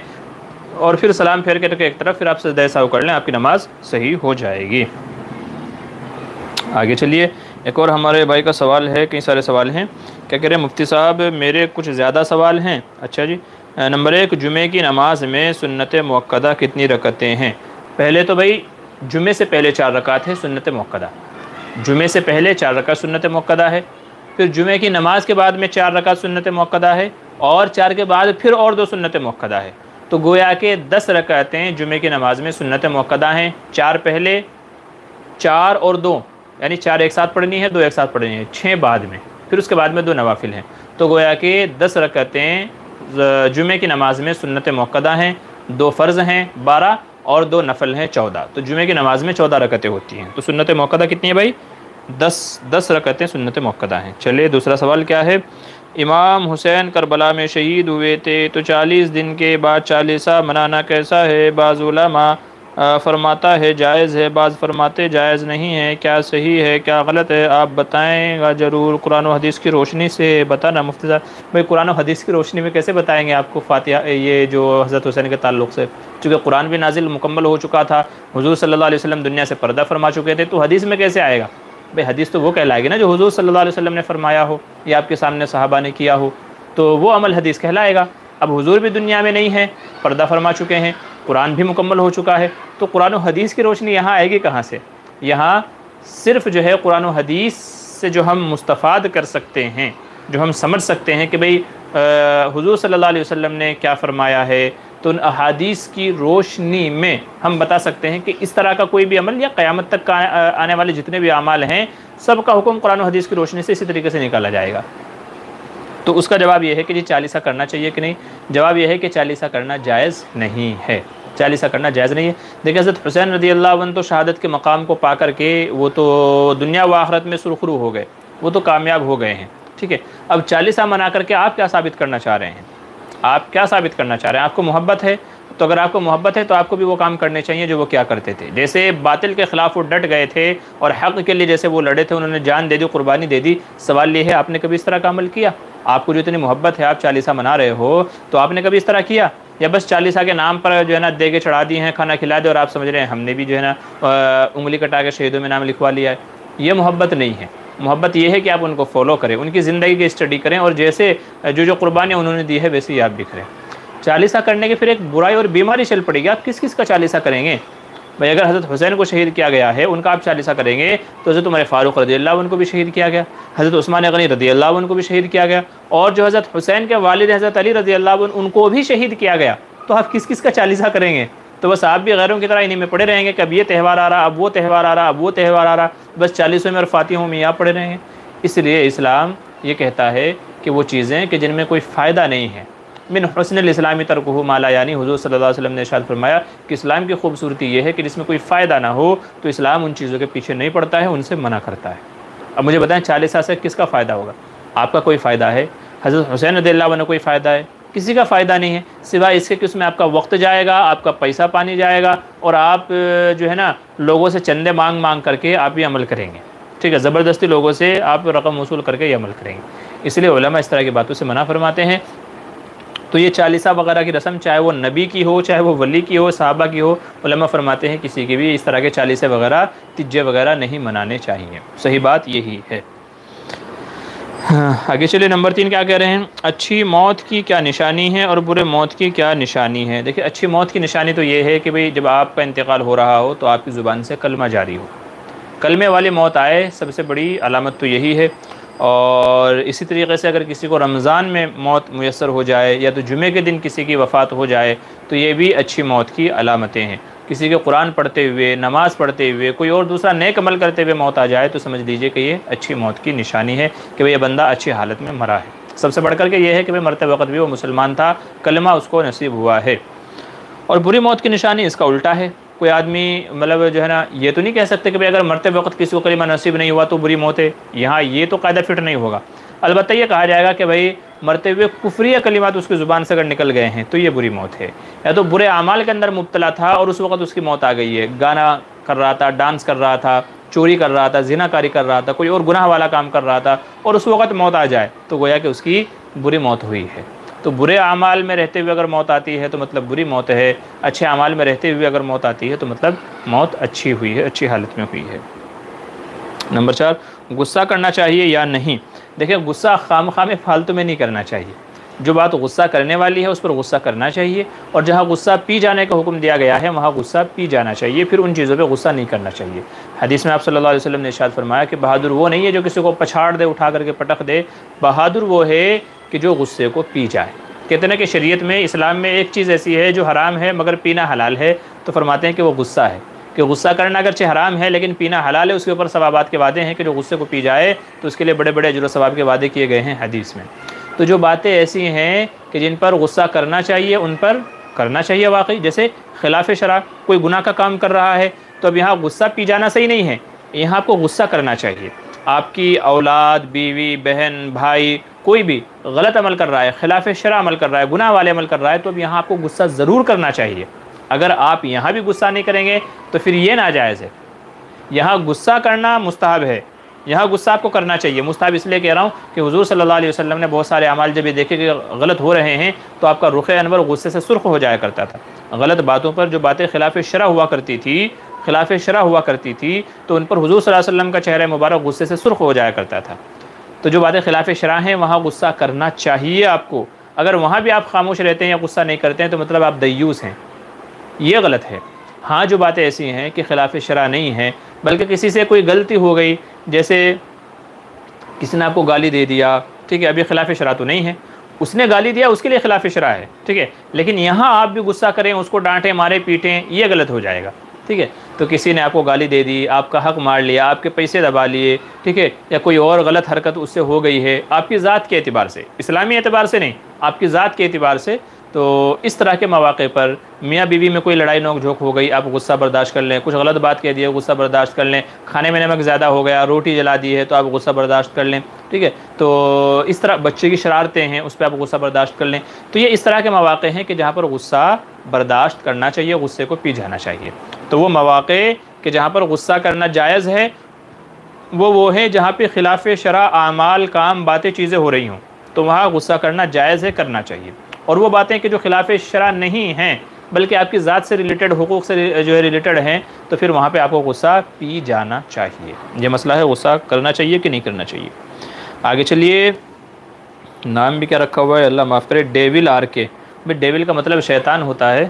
اور پھر سلام پھیر کے رکھیں ایک طرف، پھر آپ سجدہ سہو کر لیں، آپ کی نماز صحیح ہو جائے گی۔ آگے چلیے، ایک اور ہمارے بھائی کا سوال ہے، کئی سارے سوال ہیں، کیا کہہ رہے ہیں مفتی صاحب میرے کچھ زیادہ سوال ہیں۔ اچھا جی، نمبر 1، جمعے کی نماز میں سنت مؤکدہ کتنی رکعتیں ہیں؟ پہلے تو بھائی جمعے سے پہلے 4 رکعت ہے سنت مؤکدہ، جمعے سے پہلے 4 رکعت سنت مؤکدہ ہے، پھر جمعے کی نماز کے بعد میں 4 رکعت سنت مؤکدہ ہے، اور 4 کے بعد پھر اور 2 سنت مؤکدہ ہے، تو گویا کہ 10 رکعتیں جمعے کی نماز میں سنت مؤکدہ ہیں، 4 پہلے، 4 اور 2، یعنی 4 ایک ساتھ پڑھنی ہے، 2 ایک ساتھ پڑھنی ہے، 6 بعد میں، پھر اس کے بعد میں 2 نوافل ہیں، تو گویا کہ 10 رکعتیں جمعے کی نماز میں سنت مؤکدہ ہیں، 2 فرض ہیں 12 اور 2 نفل ہیں 14، تو جمعے کی نماز میں 14 رکعتیں ہوتی ہیں، تو سنت مؤکدہ کتنی ہے بھائی؟ 10 رکعتیں سنت مؤکدہ ہیں۔ چلیے دوسرا سوال کیا ہے، امام حسین کربلا میں شہید ہوئے تھے تو 40 دن کے بعد چالیسہ منانا کیسا ہے؟ بعض علماء فرماتا ہے جائز ہے، بعض فرماتے جائز نہیں ہے، کیا صحیح ہے کیا غلط ہے؟ آپ بتائیں گا ضرور، قرآن و حدیث کی روشنی سے بتانا مفتی صاحب۔ بھائی قرآن و حدیث کی روشنی میں کیسے بتائیں گے آپ کو فاتحہ، یہ جو حضرت حسین کے تعلق سے، چونکہ قرآن بھی نازل مکمل ہو چکا تھا، حضور صلی اللہ علیہ وسلم دنیا سے پردہ فرما چکے تھے، تو حدیث میں کیسے آئے گا؟ بھائی حدیث تو وہ کہلائے گی نا جو حضور صلی اللہ علیہ وسلم نے فرمایا ہو یا آپ کے سامنے صحابہ نے کیا ہو، تو وہ عمل حدیث کہلائے گا۔ اب حضور بھی دنیا میں نہیں ہے، پردہ فرما چکے ہیں، قرآن بھی مکمل ہو چکا ہے، تو قرآن و حدیث کی روشنی یہاں آئے گی کہاں سے؟ یہاں صرف جو ہے قرآن و حدیث سے جو ہم مستفاد کر سکتے ہیں، جو ہم سمجھ سکتے ہیں کہ بھئی حضور صلی اللہ علیہ وسلم نے کیا فرمایا ہے، تو ان احادیث کی روشنی میں ہم بتا سکتے ہیں کہ اس طرح کا کوئی بھی عمل یا قیامت تک آنے والے جتنے بھی اعمال ہیں سب کا حکم قرآن و حدیث کی روشنی سے اسی طریقے سے نکالا جائے گا۔ تو اس کا جواب یہ ہے کہ جی 40 کرنا چاہیے کہ نہیں؟ جواب یہ ہے کہ 40 کرنا جائز نہیں ہے، 40 کرنا جائز نہیں ہے۔ دیکھیں حضرت حسین رضی اللہ عنہ تو شہادت کے مقام کو پا کر کے وہ تو دنیا و آخرت میں سرخرو ہو گئے، وہ تو کامیاب ہو گئے ہیں، ٹھیک ہے؟ اب 40 منا کر کے آپ کیا ثابت کرنا چاہ رہے ہیں؟ آپ کیا ثابت کرنا چاہ رہے ہیں؟ آپ کو محبت ہے، تو اگر آپ کو محبت ہے تو آپ کو بھی وہ کام کرنے چاہیے جو وہ کیا کرتے تھے، جیسے باطل کے خلاف وہ ڈٹ گئے تھے اور حق کے لیے جیسے وہ لڑے تھے، انہوں نے جان دے دی، قربانی دے دی۔ سوال یہ ہے آپ نے کبھی اس طرح کا عمل کیا؟ آپ کو جو اتنی محبت ہے، آپ 40 منا رہے ہو، تو آپ نے کبھی اس طرح کیا؟ یا بس 40 کے نام پر جو ہے نا دے کے چڑھا دی ہیں، کھانا کھلا دے، اور آپ سمجھ رہے ہیں ہم نے بھی جو ہے نا انگلی کٹا کے شہیدوں میں نام لکھوا لیا ہے؟ یہ محبت نہیں ہے۔ محبت یہ ہے کہ آپ ان کو فالو کریں، ان کی زندگی کی اسٹڈی کریں، اور جیسے جو قربانیاں انہوں نے دی ہے ویسے ہی آپ بھی کریں۔ 40 کرنے کے پھر ایک برائی اور بیماری چل پڑے گی، آپ کس کس کا 40 کریں گے؟ بھائی اگر حضرت حسین کو شہید کیا گیا ہے، ان کا آپ 40 کریں گے، تو حضرت عمر فاروق رضی اللہ عنہ کو بھی شہید کیا گیا، حضرت عثمان غنی رضی اللہ عنہ کو بھی شہید کیا گیا، اور جو حضرت حسین کے والد حضرت علی رضی اللہ عنہ ان کو بھی شہید کیا گیا، تو آپ کس کس کا 40 کریں گے؟ تو بس آپ بھی غیروں کی طرح انہیں میں پڑے رہیں گے کہ اب یہ تہوار آ رہا، اب وہ تہوار آ رہا، اب وہ تہوار آ رہا، بس 40 میں اور فاتحوں میں آپ پڑے رہیں گے۔ اس لیے اسلام یہ کہتا ہے کہ وہ چیزیں کہ جن میں کوئی فائدہ نہیں ہے، من حسن الاسلام ترکہ ما لا یعنی، حضور صلی اللہ علیہ وسلم نے ارشاد فرمایا کہ اسلام کی خوبصورتی یہ ہے کہ جس میں کوئی فائدہ نہ ہو، تو اسلام ان چیزوں کے پیچھے نہیں پڑتا ہے، ان سے منع کرتا ہے۔ اب مجھے بتائیں 40 سے کس کا فائدہ ہوگا؟ آپ کا کوئی فائدہ ہے؟ حضرت حسین رضی اللہ عنہ کوئی فائدہ ہے؟ کسی کا فائدہ نہیں ہے، سوائے اس کے کہ اس میں آپ کا وقت جائے گا، آپ کا پیسہ پانی جائے گا، اور آپ جو ہے نا لوگوں سے چندے مانگ مانگ کر کے آپ یہ عمل کریں گے، ٹھیک ہے؟ زبردستی لوگوں سے آپ رقم وصول کر کے یہ عمل کریں گے۔ اس لیے علماء اس طرح کی باتوں سے منع فرماتے ہیں۔ تو یہ 40 وغیرہ کی رسم چاہے وہ نبی کی ہو، چاہے وہ ولی کی ہو، صحابہ کی ہو، علماء فرماتے ہیں کسی کی بھی اس طرح کے 40 وغیرہ تجے وغیرہ نہیں منانے چاہیے۔ صحیح بات یہی ہے۔ آگے چلے، نمبر 3 کیا کہہ رہے ہیں؟ اچھی موت کی کیا نشانی ہے اور برے موت کی کیا نشانی ہے؟ دیکھیں اچھی موت کی نشانی تو یہ ہے کہ بھئی جب آپ کا انتقال ہو رہا ہو تو آپ کی زبان سے کلمہ جاری ہو، کلمے والی موت آئے، سب سے بڑی علامت تو یہی ہے۔ اور اسی طریقے سے اگر کسی کو رمضان میں موت میسر ہو جائے یا تو جمعے کے دن کسی کی وفات ہو جائے تو یہ بھی اچھی موت کی علامتیں ہیں۔ کسی کے قرآن پڑھتے ہوئے، نماز پڑھتے ہوئے، کوئی اور دوسرا نیک عمل کرتے ہوئے موت آ جائے تو سمجھ لیجئے کہ یہ اچھی موت کی نشانی ہے کہ یہ بندہ اچھی حالت میں مرا ہے۔ سب سے بڑھ کر کے یہ ہے کہ مرتے وقت بھی وہ مسلمان تھا، کلمہ اس کو نصیب ہوا ہے۔ اور بری موت کی نشانی اس کا الٹا ہے کوئی آدمی مطلب جو ہے نا یہ تو نہیں کہہ سکتے کہ بھائی اگر مرتے وقت کسی کو کلمہ نصیب نہیں ہوا تو بری موت ہے، یہاں یہ تو قاعدہ فٹ نہیں ہوگا۔ البتہ یہ کہا جائے گا کہ بھائی مرتے ہوئے کفریہ کلمات اس کی زبان سے اگر نکل گئے ہیں تو یہ بری موت ہے، یا تو برے اعمال کے اندر مبتلا تھا اور اس وقت اس کی موت آ گئی ہے، گانا کر رہا تھا، ڈانس کر رہا تھا، چوری کر رہا تھا، زنا کاری کر رہا تھا، کوئی اور گناہ والا کام کر رہا تھا اور اس وقت موت آ جائے تو گویا کہ اس کی بری موت ہوئی ہے۔ تو برے اعمال میں رہتے ہوئے اگر موت آتی ہے تو مطلب بری موت ہے، اچھے اعمال میں رہتے ہوئے اگر موت آتی ہے تو مطلب موت اچھی ہوئی ہے، اچھی حالت میں ہوئی ہے۔ نمبر 4، غصہ کرنا چاہیے یا نہیں؟ دیکھیں غصہ خواہ میں فالتو میں نہیں کرنا چاہیے، جو بات غصہ کرنے والی ہے اس پر غصہ کرنا چاہیے، اور جہاں غصہ پی جانے کا حکم دیا گیا ہے وہاں غصہ پی جانا چاہیے، پھر ان چیزوں پہ غصہ نہیں کرنا چاہیے۔ حدیث میں آپ صلی اللہ علیہ وسلم نے ارشاد فرمایا کہ بہادر وہ نہیں ہے جو کسی کو پچھاڑ دے، اٹھا کر کے پٹک دے، بہادر وہ ہے کہ جو غصے کو پی جائے۔ کہتے ہیں کہ شریعت میں، اسلام میں ایک چیز ایسی ہے جو حرام ہے مگر پینا حلال ہے، تو فرماتے ہیں کہ وہ غصہ ہے، کہ غصہ کرنا اگرچہ حرام ہے لیکن پینا حلال ہے، اس کے اوپر ثوابات کے وعدے ہیں کہ جو غصے کو پی جائے تو اس کے لیے بڑے بڑے اجر و ثواب کے وعدے کیے گئے ہیں حدیث میں۔ تو جو باتیں ایسی ہیں کہ جن پر غصہ کرنا چاہیے ان پر کرنا چاہیے واقعی، جیسے خلاف شرع کوئی گناہ کا کام کر رہا ہے تو اب یہاں غصہ پی جانا صحیح نہیں ہے، یہاں آپ کو غصہ کرنا چاہیے۔ آپ کی اولاد، بیوی، بہن، بھائی کوئی بھی غلط عمل کر رہا ہے، خلاف شرع عمل کر رہا ہے، گناہ والے عمل کر رہا ہے، تو اب یہاں آپ کو غصہ ضرور کرنا چاہیے۔ اگر آپ یہاں بھی غصہ نہیں کریں گے تو پھر یہ ناجائز ہے۔ یہاں غصہ کرنا مستحب ہے، یہاں غصہ آپ کو کرنا چاہیے۔ مستحب اس لیے کہہ رہا ہوں کہ حضور صلی اللہ علیہ وسلم نے بہت سارے اعمال جب یہ دیکھے کہ غلط ہو رہے ہیں تو آپ کا رخ انور غصے سے سرخ ہو جایا کرتا تھا۔ غلط باتوں پر جو باتیں خلاف شرع ہوا کرتی تھی تو ان پر حضور صلی اللہ علیہ وسلم کا چہرہ مبارک غصے سے سرخ ہو جایا کرتا تھا۔ تو جو باتیں خلاف شرع ہیں وہاں غصہ کرنا چاہیے آپ کو۔ اگر وہاں بھی آپ خاموش رہتے ہیں یا غصہ نہیں کرتے ہیں تو مطلب آپ دیوس ہیں، یہ غلط ہے۔ ہاں جو باتیں ایسی ہیں کہ خلاف شرع نہیں ہیں بلکہ کسی سے کوئی غلطی ہو گئی، جیسے کسی نے آپ کو گالی دے دیا، ٹھیک ہے، ابھی خلاف شرع تو نہیں ہے، اس نے گالی دیا اس کے لیے خلاف شرع ہے، ٹھیک ہے، لیکن یہاں آپ بھی غصہ کریں، اس کو ڈانٹیں، مارے پیٹیں، یہ غلط ہو جائے گا، ٹھیک ہے۔ تو کسی نے آپ کو گالی دے دی، آپ کا حق مار لیا، آپ کے پیسے دبا لیے، ٹھیک ہے، یا کوئی اور غلط حرکت اس سے ہو گئی ہے آپ کی ذات کے اعتبار سے، اسلامی اعتبار سے نہیں، آپ کی ذات کے اعتبار سے، تو اس طرح کے مواقع پر میاں بیوی میں کوئی لڑائی نوک جھوک ہو گئی، آپ غصہ برداشت کر لیں، کچھ غلط بات کہہ دی ہے غصہ برداشت کر لیں، کھانے میں نمک زیادہ ہو گیا، روٹی جلا دی ہے تو آپ غصہ برداشت کر لیں، ٹھیک ہے۔ تو اس طرح بچے کی شرارتیں ہیں اس پہ آپ غصہ برداشت کر لیں۔ تو یہ اس طرح کے مواقع ہیں کہ جہاں پر غصہ برداشت کرنا چاہیے، غصے کو پی جانا چاہیے۔ تو وہ مواقع کہ جہاں پر غصہ کرنا جائز ہے وہ ہے جہاں پہ خلاف شرع اعمال، کام، باتیں، چیزیں ہو رہی ہوں، تو وہاں غصہ کرنا جائز ہے، کرنا چاہیے۔ اور وہ باتیں کہ جو خلاف شرع نہیں ہیں بلکہ آپ کی ذات سے ریلیٹڈ، حقوق سے جو ہے ریلیٹڈ ہیں، تو پھر وہاں پہ آپ کو غصہ پی جانا چاہیے۔ یہ مسئلہ ہے غصہ کرنا چاہیے کہ نہیں کرنا چاہیے۔ آگے چلیے، نام بھی کیا رکھا ہوا ہے، اللہ معاف کرے، ڈیول آر کے۔ بھائی ڈیول کا مطلب شیطان ہوتا ہے،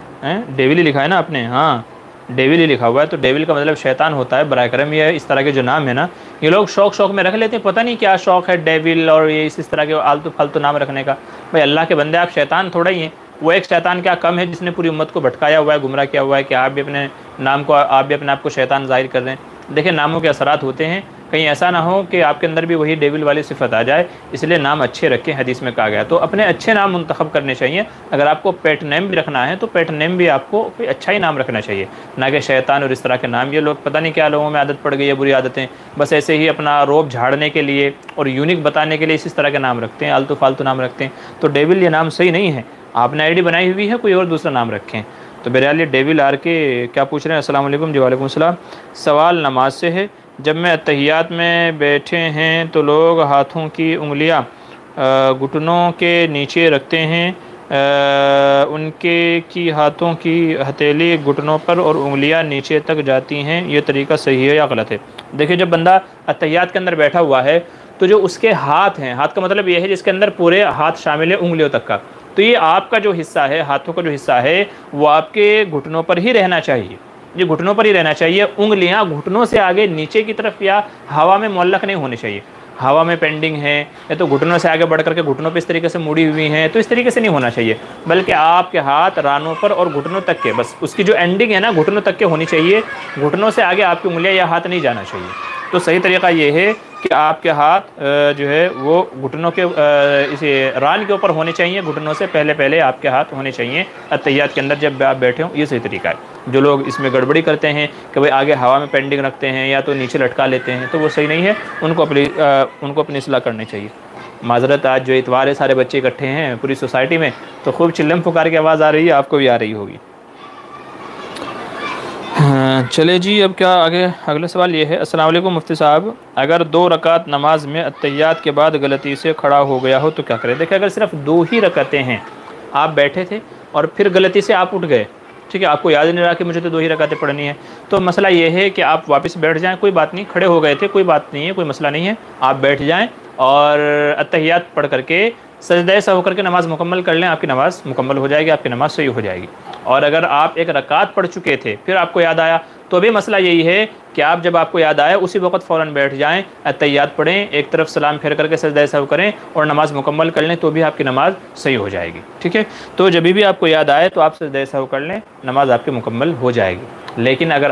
ڈیول ہی لکھا ہے نا آپ نے، ہاں ڈیول ہی لکھا ہوا ہے، تو ڈیول کا مطلب شیطان ہوتا ہے۔ برائے کرم یہ اس طرح کے جو نام ہے نا یہ لوگ شوق میں رکھ لیتے ہیں، پتہ نہیں کیا شوق ہے ڈیول اور یہ اس طرح کے آلتو پھالتو نام رکھنے کا۔ بھائی اللہ کے بندے، آپ شیطان تھوڑا ہی ہیں، وہ ایک شیطان کیا کم ہے جس نے پوری امت کو بھٹکایا ہوا ہے، گمراہ کیا ہوا ہے، کہ آپ بھی اپنے نام کو، آپ بھی اپنے آپ کو شیطان ظاہر کر رہے ہیں۔ دیکھیں ناموں کے اثرات ہوتے ہیں، کہیں ایسا نہ ہو کہ آپ کے اندر بھی وہی ڈیول والی صفت آ جائے، اس لیے نام اچھے رکھیں، حدیث میں کہا گیا۔ تو اپنے اچھے نام منتخب کرنے چاہیے۔ اگر آپ کو پیٹ نیم بھی رکھنا ہے تو پیٹ نیم بھی آپ کو کوئی اچھا ہی نام رکھنا چاہیے، نہ کہ شیطان اور اس طرح کے نام۔ یہ لوگ پتہ نہیں کیا لوگوں میں عادت پڑ گئی ہے، بری عادتیں، بس ایسے ہی اپنا روب جھاڑنے کے لیے اور یونیک بتانے کے لیے اس طرح کے نام رکھتے ہیں، آلتو فالتو نام رکھتے ہیں۔ تو ڈیول یہ نام صحیح نہیں ہے، آپ نے آئی ڈی بنائی ہوئی ہے، کوئی اور دوسرا نام رکھیں۔ تو بہرحال یہ ڈیول آر کے کیا پوچھ رہے ہیں، السلام علیکم جی، وعلیکم السلام۔ سوال نماز سے ہے، جب میں اتحیات میں بیٹھے ہیں تو لوگ ہاتھوں کی انگلیاں گھٹنوں کے نیچے رکھتے ہیں، ان کی ہاتھوں کی ہتھیلی گھٹنوں پر اور انگلیاں نیچے تک جاتی ہیں، یہ طریقہ صحیح ہے یا غلط ہے؟ دیکھیں جب بندہ اتحیات کے اندر بیٹھا ہوا ہے تو جو اس کے ہاتھ ہیں، ہاتھ کا مطلب یہ ہے جس کے اندر پورے ہاتھ شامل ہے انگلیوں تک کا، تو یہ آپ کا جو حصہ ہے، ہاتھوں کا جو حصہ ہے وہ آپ کے گھٹنوں پر ہی رہنا چاہیے، یہ گھٹنوں پر ہی رہنا چاہیے۔ انگلیاں گھٹنوں سے آگے نیچے کی طرف یا ہوا میں معلق نہیں ہونی چاہیے، ہوا میں پینڈنگ ہے یا تو گھٹنوں سے آگے بڑھ کر کے گھٹنوں پہ اس طریقے سے مڑی ہوئی ہیں، تو اس طریقے سے نہیں ہونا چاہیے، بلکہ آپ کے ہاتھ رانوں پر اور گھٹنوں تک کے، بس اس کی جو اینڈنگ ہے نا گھٹنوں تک کے ہونی چاہیے، گھٹنوں سے آگے آپ کی انگلیاں یا ہاتھ نہیں جانا چاہیے۔ تو صحیح طریقہ یہ ہے کہ آپ کے ہاتھ جو ہے وہ گھٹنوں کے اس ران کے اوپر ہونے چاہیے، گھٹنوں سے پہلے آپ کے ہاتھ ہونے چاہیے اتحیات کے اندر جب آپ بیٹھے ہوں، یہ صحیح طریقہ ہے۔ جو لوگ اس میں گڑبڑی کرتے ہیں کہ بھائی آگے ہوا میں پینڈنگ رکھتے ہیں یا تو نیچے لٹکا لیتے ہیں، تو وہ صحیح نہیں ہے، ان کو اپنی اصلاح کرنی چاہیے۔ معذرت، آج جو اتوار ہے سارے بچے اکٹھے ہیں پوری سوسائٹی میں، تو خوب چلم پکار کی آواز آ رہی ہے، آپ کو بھی آ رہی ہوگی۔ چلے جی، اب کیا آگے اگلا سوال یہ ہے، السلام علیکم مفتی صاحب، اگر 2 رکعت نماز میں اتحیات کے بعد غلطی سے کھڑا ہو گیا ہو تو کیا کریں؟ دیکھیں، اگر صرف 2 ہی رکعتیں ہیں، آپ بیٹھے تھے اور پھر غلطی سے آپ اٹھ گئے، ٹھیک ہے، آپ کو یاد نہیں رہا کہ مجھے تو 2 ہی رکعتیں پڑھنی ہیں، تو مسئلہ یہ ہے کہ آپ واپس بیٹھ جائیں، کوئی بات نہیں، کھڑے ہو گئے تھے، کوئی بات نہیں ہے، کوئی مسئلہ نہیں ہے، آپ بیٹھ جائیں اور اتحیات پڑھ کر کے سجدہ سہو کر کے نماز مکمل کر لیں، آپ کی نماز مکمل ہو جائے گی، آپ کی نماز صحیح ہو جائے گی۔ اور اگر آپ ایک رکعت پڑھ چکے تھے پھر آپ کو یاد آیا، تو بھی مسئلہ یہی ہے کہ آپ جب آپ کو یاد آئے اسی وقت فوراً بیٹھ جائیں، اتحیات پڑھیں، ایک طرف سلام پھیر کر کے سجدہ سہو کریں اور نماز مکمل کر لیں، تو بھی آپ کی نماز صحیح ہو جائے گی، ٹھیک ہے۔ تو جب بھی آپ کو یاد آئے تو آپ سجدہ سہو کر لیں، نماز آپ کی مکمل ہو جائے گی۔ لیکن اگر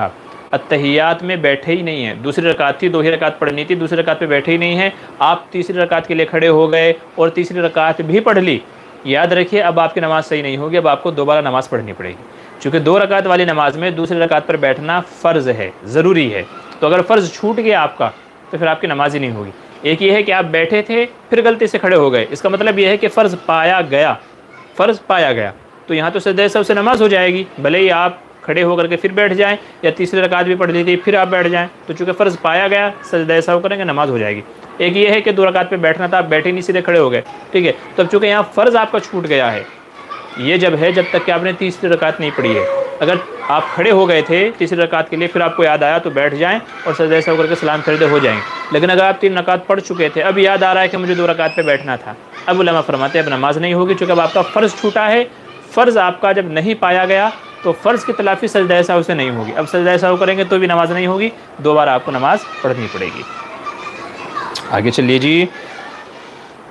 آپ اتحیات میں بیٹھے ہی نہیں ہیں، دوسری رکعت تھی، 2 ہی رکعت پڑھنی تھی، دوسری رکعت پہ بیٹھے ہی نہیں ہیں، آپ تیسری رکعت کے لیے کھڑے ہو گئے اور تیسری رکعت بھی پڑھ لی، یاد رکھیے اب آپ کی نماز صحیح نہیں ہوگی، اب آپ کو دوبارہ نماز پڑھنی پڑے گی، چونکہ 2 رکعت والی نماز میں دوسری رکعت پر بیٹھنا فرض ہے، ضروری ہے۔ تو اگر فرض چھوٹ گیا آپ کا تو پھر آپ کی نماز ہی نہیں ہوگی۔ ایک یہ ہے کہ آپ بیٹھے تھے پھر غلطی سے کھڑے ہو گئے، اس کا مطلب یہ ہے کہ فرض پایا گیا، تو یہاں تو سجدہ سہو سے نماز ہو جائے گی، بھلے ہی آپ کھڑے ہو کر کے پھر بیٹھ جائیں یا تیسری رکعت بھی پڑھ لی تھی پھر آپ بیٹھ جائیں، تو چونکہ فرض پایا گیا، سجدہ سہو کریں گے، نماز ہو جائے گی۔ ایک یہ ہے کہ 2 رکعت پہ بیٹھنا تھا، آپ بیٹھے نہیں، سیدھے کھڑے ہو گئے، ٹھیک ہے، تو اب چونکہ یہاں فرض آپ کا چھوٹ گیا ہے، یہ جب تک کہ آپ نے تیسری رکعت نہیں پڑھی ہے۔ اگر آپ کھڑے ہو گئے تھے تیسری رکعت کے لیے پھر آپ کو یاد آیا تو بیٹھ جائیں اور سجدہ سہو کر کے سلام پھیرتے ہو جائیں گے۔ لیکن اگر آپ 3 رکعت پڑھ چکے تھے، اب یاد آ رہا ہے کہ مجھے 2 رکعت پہ بیٹھنا تھا، اب علماء فرماتے ہیں اب نماز نہیں ہوگی، چونکہ اب آپ کا فرض چھوٹا ہے، فرض آپ کا جب نہیں پایا گیا تو فرض کی تلافی سجدہ سہو سے نہیں ہوگی، اب سجدہ سہو کریں گے تو بھی نماز نہیں ہوگی، دوبارہ آپ کو نماز پڑھنی پڑے گی۔ آگے چلیے جی،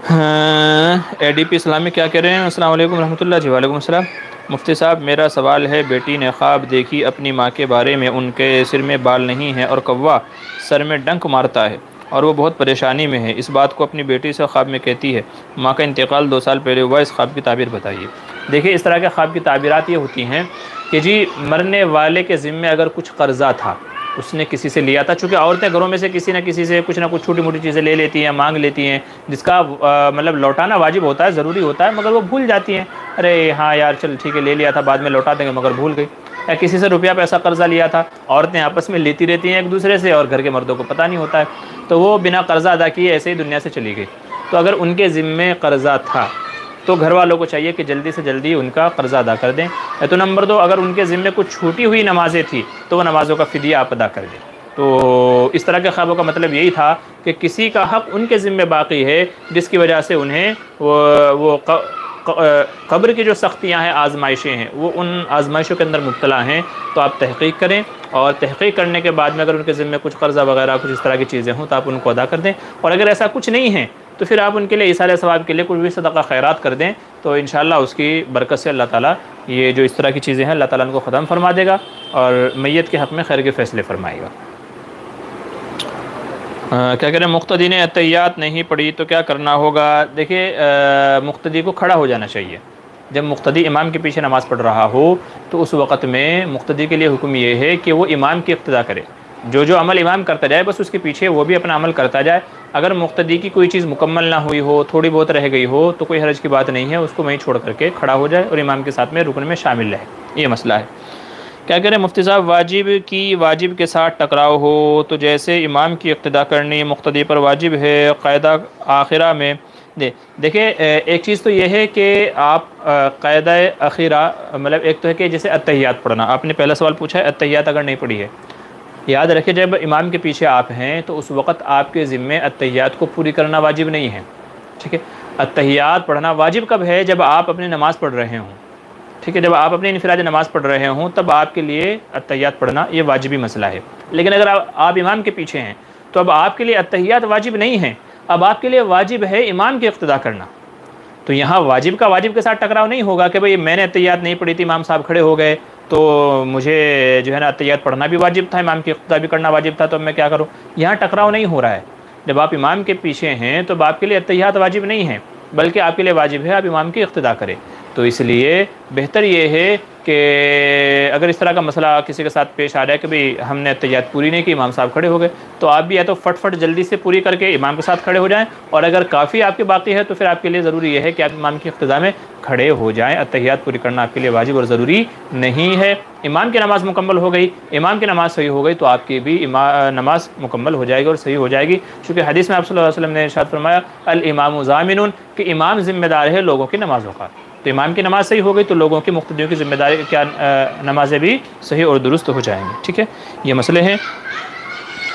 اے ڈی پی اسلام میں کیا کہہ رہے ہیں؟ السلام علیکم ورحمۃ اللہ جی۔ وعلیکم السلام مفتی صاحب، میرا سوال ہے، بیٹی نے خواب دیکھی اپنی ماں کے بارے میں، ان کے سر میں بال نہیں ہیں اور کوا سر میں ڈنک مارتا ہے اور وہ بہت پریشانی میں ہے، اس بات کو اپنی بیٹی سے خواب میں کہتی ہے، ماں کا انتقال 2 سال پہلے ہوا، اس خواب کی تعبیر بتائیے۔ دیکھیے، اس طرح کے خواب کی تعبیرات یہ ہوتی ہیں کہ جی مرنے والے کے ذمے اگر کچھ قرضہ تھا، اس نے کسی سے لیا تھا، چونکہ عورتیں گھروں میں سے کسی نہ کسی سے کچھ نہ کچھ چھوٹی موٹی چیزیں لے لیتی ہیں، مانگ لیتی ہیں، جس کا مطلب لوٹانا واجب ہوتا ہے، ضروری ہوتا ہے، مگر وہ بھول جاتی ہیں، ارے ہاں یار چل ٹھیک ہے لے لیا تھا، بعد میں لوٹا دیں گے، مگر بھول گئی۔ یا کسی سے روپیہ پیسہ قرضہ لیا تھا، عورتیں آپس میں لیتی رہتی ہیں ایک دوسرے سے اور گھر کے مردوں کو پتہ نہیں ہوتا ہے، تو وہ بنا قرضہ ادا کیے ایسے ہی دنیا سے چلی گئی۔ تو اگر ان کے ذمے قرضہ تھا تو گھر والوں کو چاہیے کہ جلدی سے جلدی ان کا قرضہ ادا کر دیں، تو نمبر 2، اگر ان کے ذمے کچھ چھوٹی ہوئی نمازیں تھیں تو وہ نمازوں کا فدیہ آپ ادا کر دیں۔ تو اس طرح کے خوابوں کا مطلب یہی تھا کہ کسی کا حق ان کے ذمے باقی ہے، جس کی وجہ سے انہیں وہ قبر کی جو سختیاں ہیں، آزمائشیں ہیں، وہ ان آزمائشوں کے اندر مبتلا ہیں، تو آپ تحقیق کریں، اور تحقیق کرنے کے بعد میں اگر ان کے ذمے کچھ قرضہ وغیرہ کچھ اس طرح کی چیزیں ہوں تو آپ ان کو ادا کر دیں، اور اگر ایسا کچھ نہیں ہے تو پھر آپ ان کے لیے ایثار ثواب کے لیے کچھ بھی صدقہ خیرات کر دیں، تو انشاءاللہ اس کی برکت سے اللہ تعالیٰ یہ جو اس طرح کی چیزیں ہیں اللہ تعالیٰ ان کو ختم فرما دے گا اور میت کے حق میں خیر کے فیصلے فرمائے گا۔ کیا کہہ رہے ہیں، مقتدی نے اتحیات نہیں پڑھی تو کیا کرنا ہوگا؟ دیکھیے، مقتدی کو کھڑا ہو جانا چاہیے، جب مقتدی امام کے پیچھے نماز پڑھ رہا ہو تو اس وقت میں مقتدی کے لیے حکم یہ ہے کہ وہ امام کی اقتداء کرے، جو عمل امام کرتا جائے بس اس کے پیچھے وہ بھی اپنا عمل کرتا جائے، اگر مقتدی کی کوئی چیز مکمل نہ ہوئی ہو، تھوڑی بہت رہ گئی ہو تو کوئی حرج کی بات نہیں ہے، اس کو وہیں چھوڑ کر کے کھڑا ہو جائے اور امام کے ساتھ میں رکن میں شامل رہے، یہ مسئلہ ہے۔ کیا کہہ رہے ہیں مفتی صاحب، واجب کے ساتھ ٹکراؤ ہو تو جیسے امام کی اقتداء کرنی مقتدی پر واجب ہے، قاعدہ آخرہ میں دیکھیں، ایک چیز تو یہ ہے کہ آپ قاعدہ اخیرہ مطلب ایک تو ہے کہ جیسے اتحیات پڑھنا، آپ نے پہلا سوال پوچھا ہے اتحیات اگر نہیں پڑھی ہے، یاد رکھیں جب امام کے پیچھے آپ ہیں تو اس وقت آپ کے ذمے اتحیات کو پوری کرنا واجب نہیں ہے، ٹھیک ہے، اتحیات پڑھنا واجب کب ہے؟ جب آپ اپنی نماز پڑھ رہے ہوں، ٹھیک ہے، جب آپ اپنی انفرادی نماز پڑھ رہے ہوں تب آپ کے لیے اتحیات پڑھنا یہ واجبی مسئلہ ہے، لیکن اگر آپ امام کے پیچھے ہیں تو اب آپ کے لیے اتحیات واجب نہیں ہیں، اب آپ کے لیے واجب ہے امام کی اقتداء کرنا، تو یہاں واجب کا واجب کے ساتھ ٹکراؤ نہیں ہوگا کہ بھئی میں نے اتحیات نہیں پڑھی تھی، امام صاحب کھڑے ہو گئے تو مجھے جو ہے نا اتحیات پڑھنا بھی واجب تھا، امام کی اقتداء بھی کرنا واجب تھا، تو اب میں کیا کروں؟ یہاں ٹکراؤ نہیں ہو رہا ہے، جب آپ امام کے پیچھے ہیں تو آپ کے لیے اتحیات واجب نہیں ہیں، بلکہ آپ کے لیے واجب ہے آپ امام کی اقتداء کریں، تو اس لیے بہتر یہ ہے کہ اگر اس طرح کا مسئلہ کسی کے ساتھ پیش آ رہا ہے کہ بھئی ہم نے تحیات پوری نہیں کی، امام صاحب کھڑے ہو گئے، تو آپ بھی یا تو فٹ فٹ جلدی سے پوری کر کے امام کے ساتھ کھڑے ہو جائیں، اور اگر کافی آپ کے باقی ہے تو پھر آپ کے لیے ضروری یہ ہے کہ آپ امام کی اقتداء میں کھڑے ہو جائیں۔ تحیات پوری کرنا آپ کے لیے واجب اور ضروری نہیں ہے۔ امام کی نماز مکمل ہو گئی، امام کی نماز صحیح ہو گئی تو آپ کی بھی نماز مکمل ہو جائے گی اور صحیح ہو جائے گی، چونکہ حدیث میں آپ صلی اللہ علیہ وسلم نے ارشاد فرمایا الامام ضامن، کہ امام ذمہ دار ہے لوگوں کی نمازوں کا۔ تو امام کی نماز صحیح ہو گئی تو لوگوں کی مقتدیوں کی ذمہ داری کیا نمازیں بھی صحیح اور درست ہو جائیں گی۔ ٹھیک ہے، یہ مسئلے ہیں۔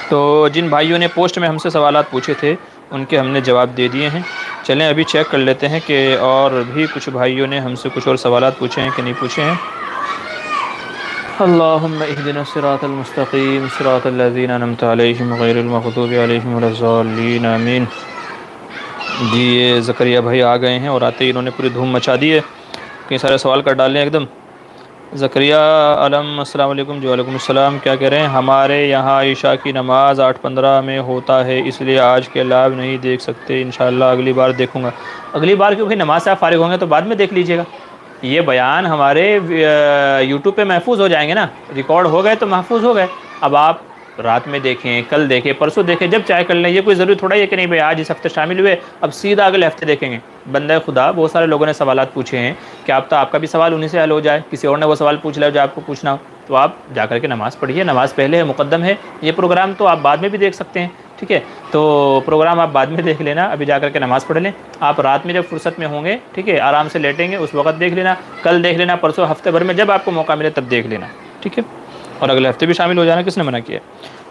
تو جن بھائیوں نے پوسٹ میں ہم سے سوالات پوچھے تھے ان کے ہم نے جواب دے دیے ہیں۔ چلیں ابھی چیک کر لیتے ہیں کہ اور بھی کچھ بھائیوں نے ہم سے کچھ اور سوالات پوچھے ہیں کہ نہیں پوچھے ہیں۔ اللہم اہدنا الصراط المستقیم صراط الذین انعمت علیہم غیر المغضوب علیہم ولا الضالین آمین۔ جی یہ زکریا بھائی آ گئے ہیں اور آتے ہی انہوں نے پوری دھوم مچا دی ہے، کئی سارے سوال کر ڈالے ہیں ایک دم۔ زکریا علم السلام علیکم۔ جی وعلیکم السلام۔ کیا کہہ رہے ہیں؟ ہمارے یہاں عشاء کی نماز 8:15 میں ہوتا ہے، اس لیے آج کے لائیو نہیں دیکھ سکتے، انشاءاللہ اگلی بار دیکھوں گا۔ اگلی بار کیونکہ نماز سے آپ فارغ ہوں گے تو بعد میں دیکھ لیجیے گا، یہ بیان ہمارے یوٹیوب پہ محفوظ ہو جائیں گے نا، ریکارڈ ہو گئے تو محفوظ ہو گئے۔ اب آپ رات میں دیکھیں، کل دیکھیں، پرسوں دیکھیں، جب چاہے کر لیں، یہ کوئی ضروری تھوڑا ہے کہ نہیں بھائی آج اس ہفتے شامل ہوئے اب سیدھا اگلے ہفتے دیکھیں گے۔ بندہ خدا بہت سارے لوگوں نے سوالات پوچھے ہیں کہ آپ کا بھی سوال انہیں سے حل ہو جائے، کسی اور نے وہ سوال پوچھ لیا جو آپ کو پوچھنا ہو، تو آپ جا کر کے نماز پڑھیے، نماز پہلے ہے، مقدم ہے۔ یہ پروگرام تو آپ بعد میں بھی دیکھ سکتے ہیں، ٹھیک ہے، تو پروگرام آپ بعد میں دیکھ لینا، ابھی جا کر کے نماز پڑھ لیں۔ آپ رات میں جب فرصت میں ہوں گے، ٹھیک ہے، آرام سے لیٹیں گے، اس وقت دیکھ لینا، کل دیکھ لینا، پرسوں، ہفتے بھر میں جب آپ کو موقع ملے تب دیکھ لینا، ٹھیک ہے، اور اگلے ہفتے بھی شامل ہو جانا، کس نے منع کیا؟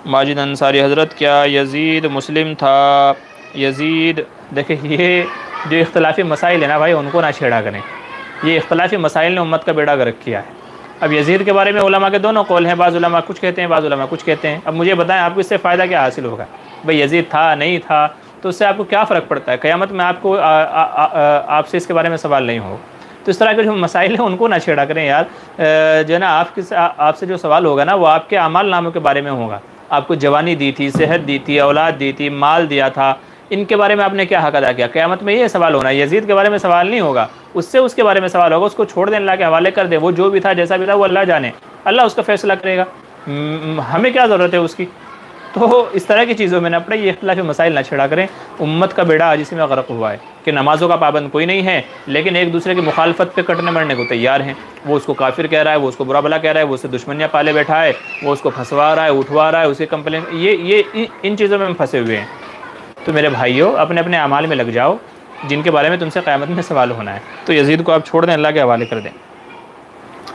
ماجد انصاری حضرت کیا یزید مسلم تھا؟ یزید دیکھیں یہ جو اختلافی مسائل ہیں نا بھائی ان کو نہ چھیڑا کریں، یہ اختلافی مسائل نے امت کا بیڑا غرق کیا ہے۔ اب یزید کے بارے میں علماء کے دونوں قول ہیں، بعض علماء کچھ کہتے ہیں، بعض علماء کچھ کہتے ہیں۔ اب مجھے بتائیں آپ کو اس سے فائدہ کیا حاصل ہوگا؟ بھائی یزید تھا نہیں تھا تو اس سے آپ کو کیا فرق پڑتا ہے؟ قیامت میں آپ کو آپ سے اس کے بارے میں سوال نہیں ہوگا۔ تو اس طرح کے جو مسائل ہیں ان کو نہ چھیڑا کریں یار، جو ہے نا آپ سے جو سوال ہوگا نا وہ آپ کے اعمال ناموں کے بارے میں ہوگا، آپ کو جوانی دی تھی، صحت دی تھی، اولاد دی تھی، مال دیا تھا، ان کے بارے میں آپ نے کیا حق ادا کیا؟ قیامت میں یہ سوال ہونا ہے، یزید کے بارے میں سوال نہیں ہوگا، اس کے بارے میں سوال ہوگا، اس کو چھوڑ دیں، اللہ کے حوالے کر دیں، وہ جو بھی تھا جیسا بھی تھا وہ اللہ جانے، اللہ اس کا فیصلہ کرے گا، ہمیں کیا ضرورت ہے اس کی؟ تو اس طرح کی چیزوں میں نہ پڑے، یہ اختلافی مسائل نہ چھڑا کریں، امت کا بیڑا آج اسی میں غرق ہوا ہے کہ نمازوں کا پابند کوئی نہیں ہے لیکن ایک دوسرے کی مخالفت پہ کٹنے مرنے کو تیار ہیں، وہ اس کو کافر کہہ رہا ہے، وہ اس کو برا بلا کہہ رہا ہے، وہ اس سے دشمنیاں پالے بیٹھا ہے، وہ اس کو پھنسوا رہا ہے، اٹھوا رہا ہے، اسے کمپلین، یہ ان چیزوں میں ہم پھنسے ہوئے ہیں۔ تو میرے بھائیوں اپنے اپنے اعمال میں لگ جاؤ جن کے بارے میں تم سے قیامت میں سوال ہونا ہے۔ تو یزید کو آپ چھوڑ دیں، اللہ کے حوالے کر دیں۔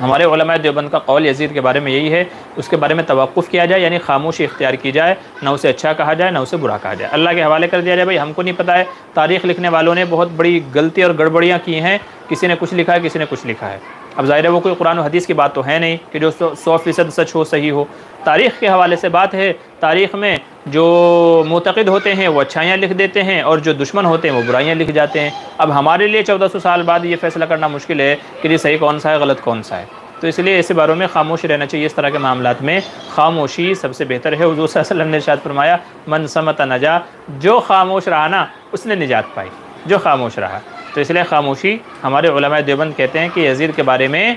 ہمارے علماء دیوبند کا قول یزید کے بارے میں یہی ہے، اس کے بارے میں توقف کیا جائے، یعنی خاموشی اختیار کی جائے، نہ اسے اچھا کہا جائے نہ اسے برا کہا جائے، اللہ کے حوالے کر دیا جائے۔ بھائی ہم کو نہیں پتہ ہے، تاریخ لکھنے والوں نے بہت بڑی غلطی اور گڑبڑیاں کی ہیں، کسی نے کچھ لکھا ہے، کسی نے کچھ لکھا ہے۔ اب ظاہر ہے وہ کوئی قرآن و حدیث کی بات تو ہے نہیں کہ جو 100% سچ ہو، صحیح ہو، تاریخ کے حوالے سے بات ہے۔ تاریخ میں جو معتقد ہوتے ہیں وہ اچھائیاں لکھ دیتے ہیں اور جو دشمن ہوتے ہیں وہ برائیاں لکھ جاتے ہیں۔ اب ہمارے لیے 1400 سال بعد یہ فیصلہ کرنا مشکل ہے کہ یہ صحیح کون سا ہے، غلط کون سا ہے، تو اس لیے ایسے باروں میں خاموش رہنا چاہیے۔ اس طرح کے معاملات میں خاموشی سب سے بہتر ہے۔ حضور صلی اللہ علیہ وسلم نے ارشاد فرمایا من صمت نجا، جو خاموش رہا نا اس نے نجات پائی، جو خاموش رہا۔ تو اس لیے خاموشی، ہمارے علماء دیوبند کہتے ہیں کہ یزید کے بارے میں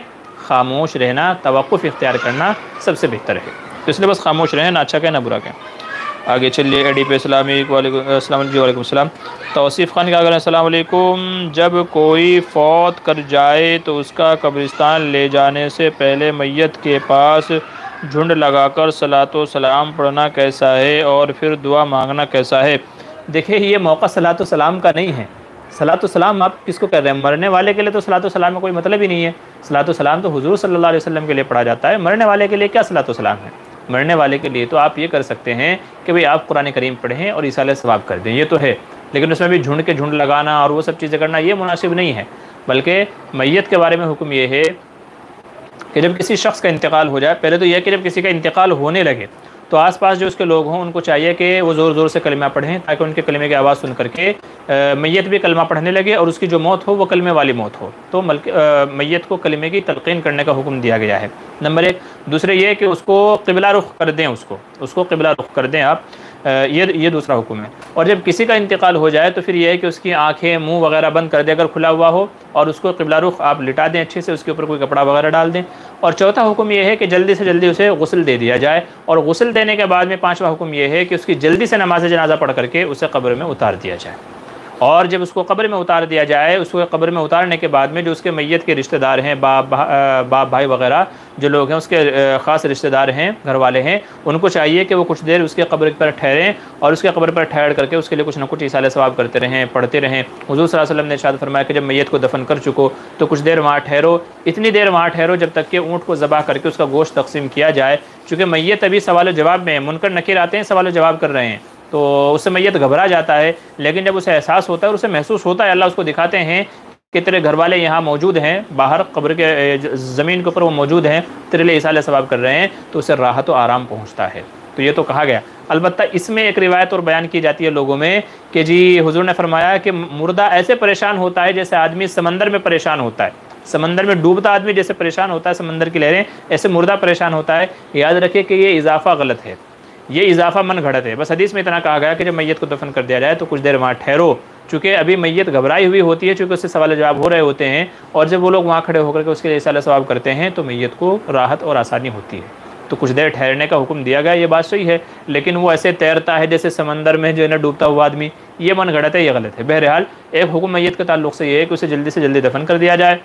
خاموش رہنا، توقف اختیار کرنا سب سے بہتر ہے۔ تو اس لیے بس خاموش رہیں، نہ اچھا کہیں نہ برا کہیں۔ آگے چلیے ایڈی پہ اسلامی السلام علیکم۔ وعلیکم السلام۔ توصیف خان کیا کر رہے ہیں؟ السلام علیکم۔ جب کوئی فوت کر جائے تو اس کا قبرستان لے جانے سے پہلے میت کے پاس جھنڈ لگا کر صلاۃ و سلام پڑھنا کیسا ہے اور پھر دعا مانگنا کیسا ہے؟ دیکھیں یہ موقع صلاۃ و سلام کا نہیں ہے۔ صلاۃ و سلام آپ کس کو کہہ رہے ہیں؟ مرنے والے کے لیے تو صلاۃ و سلام میں کوئی مطلب ہی نہیں ہے۔ صلاۃ و سلام تو حضور صلی اللہ علیہ وسلم کے لیے پڑھا جاتا ہے، مرنے والے کے لیے کیا صلاۃ و سلام ہے؟ مرنے والے کے لیے تو آپ یہ کر سکتے ہیں کہ بھئی آپ قرآن کریم پڑھیں اور ایصال ثواب کر دیں، یہ تو ہے، لیکن اس میں بھی جھنڈ کے جھنڈ لگانا اور وہ سب چیزیں کرنا یہ مناسب نہیں ہے۔ بلکہ میت کے بارے میں حکم یہ ہے کہ جب کسی شخص کا انتقال ہو جائے، پہلے تو یہ کہ جب کسی کا انتقال ہونے لگے تو آس پاس جو اس کے لوگ ہوں ان کو چاہیے کہ وہ زور زور سے کلمہ پڑھیں تاکہ ان کے کلمے کی آواز سن کر کے میت بھی کلمہ پڑھنے لگے اور اس کی جو موت ہو وہ کلمے والی موت ہو۔ تو میت کو کلمے کی تلقین کرنے کا حکم دیا گیا ہے، نمبر ایک۔ دوسرے یہ کہ اس کو قبلہ رخ کر دیں، اس کو قبلہ رخ کر دیں آپ۔ یہ دوسرا حکم ہے۔ اور جب کسی کا انتقال ہو جائے تو پھر یہ ہے کہ اس کی آنکھیں منہ وغیرہ بند کر دے اگر کھلا ہوا ہو، اور اس کو قبلہ رخ آپ لٹا دیں اچھے سے، اس کے اوپر کوئی کپڑا وغیرہ ڈال دیں۔ اور چوتھا حکم یہ ہے کہ جلدی سے جلدی اسے غسل دے دیا جائے، اور غسل دینے کے بعد میں پانچواں حکم یہ ہے کہ اس کی جلدی سے نماز جنازہ پڑھ کر کے اسے قبر میں اتار دیا جائے۔ اور جب اس کو قبر میں اتار دیا جائے، اس کو قبر میں اتارنے کے بعد میں جو اس کے میت کے رشتہ دار ہیں، باپ بھائی وغیرہ جو لوگ ہیں اس کے خاص رشتہ دار ہیں، گھر والے ہیں، ان کو چاہیے کہ وہ کچھ دیر اس کے قبر پر ٹھہریں، اور اس کے قبر پر ٹھہر کر کے اس کے لیے کچھ نہ کچھ ایصال ثواب کرتے رہیں، پڑھتے رہیں۔ حضور صلی اللہ علیہ وسلم نے ارشاد فرمایا کہ جب میت کو دفن کر چکو تو کچھ دیر وہاں ٹھہرو، اتنی دیر وہاں ٹھہرو جب تک کہ اونٹ کو ذبح کر کے اس کا گوشت تقسیم کیا جائے، چونکہ میت ابھی سوال و جواب میں ہے، منکر نکیر آتے ہیں سوال و جواب کر رہے ہیں، تو اس سے میت گھبرا جاتا ہے، لیکن جب اسے احساس ہوتا ہے اور اسے محسوس ہوتا ہے، اللہ اس کو دکھاتے ہیں کہ تیرے گھر والے یہاں موجود ہیں، باہر قبر کے زمین کے اوپر وہ موجود ہیں، تیرے لیے ایصال ثواب کر رہے ہیں، تو اسے راحت و آرام پہنچتا ہے۔ تو یہ تو کہا گیا۔ البتہ اس میں ایک روایت اور بیان کی جاتی ہے لوگوں میں کہ جی حضور نے فرمایا کہ مردہ ایسے پریشان ہوتا ہے جیسے آدمی سمندر میں پریشان ہوتا ہے، سمندر میں ڈوبتا آدمی جیسے پریشان ہوتا ہے، سمندر کی لہریں، ایسے مردہ پریشان ہوتا ہے۔ یاد رکھیں کہ یہ اضافہ غلط ہے، یہ اضافہ من گھڑت ہے۔ بس حدیث میں اتنا کہا گیا کہ جب میت کو دفن کر دیا جائے تو کچھ دیر وہاں ٹھہرو، چونکہ ابھی میت گھبرائی ہوئی ہوتی ہے، چونکہ اس سے سوال جواب ہو رہے ہوتے ہیں، اور جب وہ لوگ وہاں کھڑے ہو کر کے اس کے لیے ایصال ثواب کرتے ہیں تو میت کو راحت اور آسانی ہوتی ہے۔ تو کچھ دیر ٹھہرنے کا حکم دیا گیا، یہ بات صحیح ہے، لیکن وہ ایسے تیرتا ہے جیسے سمندر میں جو ہے نا ڈوبتا ہوا آدمی، یہ من گھڑت ہے، یہ غلط ہے۔ بہرحال ایک حکم میت کے تعلق سے یہ ہے کہ اسے جلدی سے جلدی دفن کر دیا جائے،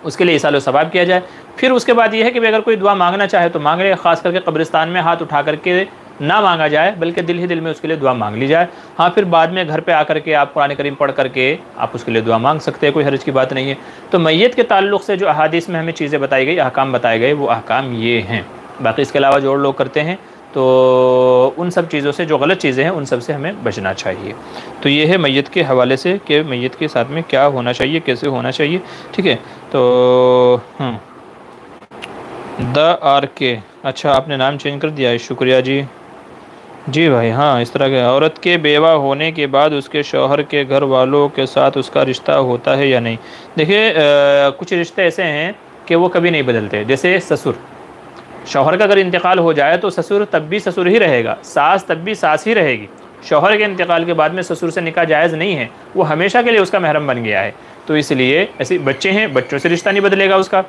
اس کے لیے ایصال و ثواب کیا جائے۔ پھر اس کے بعد یہ ہے کہ اگر کوئی دعا مانگنا چاہے تو مانگ لے، خاص کر کے قبرستان میں ہاتھ اٹھا کر کے نہ مانگا جائے، بلکہ دل ہی دل میں اس کے لیے دعا مانگ لی جائے۔ ہاں پھر بعد میں گھر پہ آ کر کے آپ قرآن کریم پڑھ کر کے آپ اس کے لیے دعا مانگ سکتے ہیں، کوئی حرج کی بات نہیں ہے۔ تو میت کے تعلق سے جو احادیث میں ہمیں چیزیں بتائی گئی، احکام بتائے گئے، وہ احکام یہ ہیں۔ باقی اس کے علاوہ جو اور لوگ کرتے ہیں تو ان سب چیزوں سے، جو غلط چیزیں ہیں ان سب سے ہمیں بچنا چاہیے۔ تو یہ ہے میت کے حوالے سے کہ میت کے ساتھ میں کیا ہونا چاہیے، کیسے ہونا چاہیے، ٹھیک ہے۔ تو دا آر کے، اچھا آپ نے نام چینج کر دیا ہے، شکریہ جی۔ جی بھائی، ہاں اس طرح کے عورت کے بیوہ ہونے کے بعد اس کے شوہر کے گھر والوں کے ساتھ اس کا رشتہ ہوتا ہے یا نہیں؟ دیکھیے کچھ رشتے ایسے ہیں کہ وہ کبھی نہیں بدلتے، جیسے سسر، شوہر کا اگر انتقال ہو جائے تو سسر تب بھی سسر ہی رہے گا، ساس تب بھی ساس ہی رہے گی۔ شوہر کے انتقال کے بعد میں سسر سے نکاح جائز نہیں ہے، وہ ہمیشہ کے لیے اس کا محرم بن گیا ہے۔ تو اس لیے ایسے بچے ہیں، بچوں سے رشتہ نہیں بدلے گا اس کا،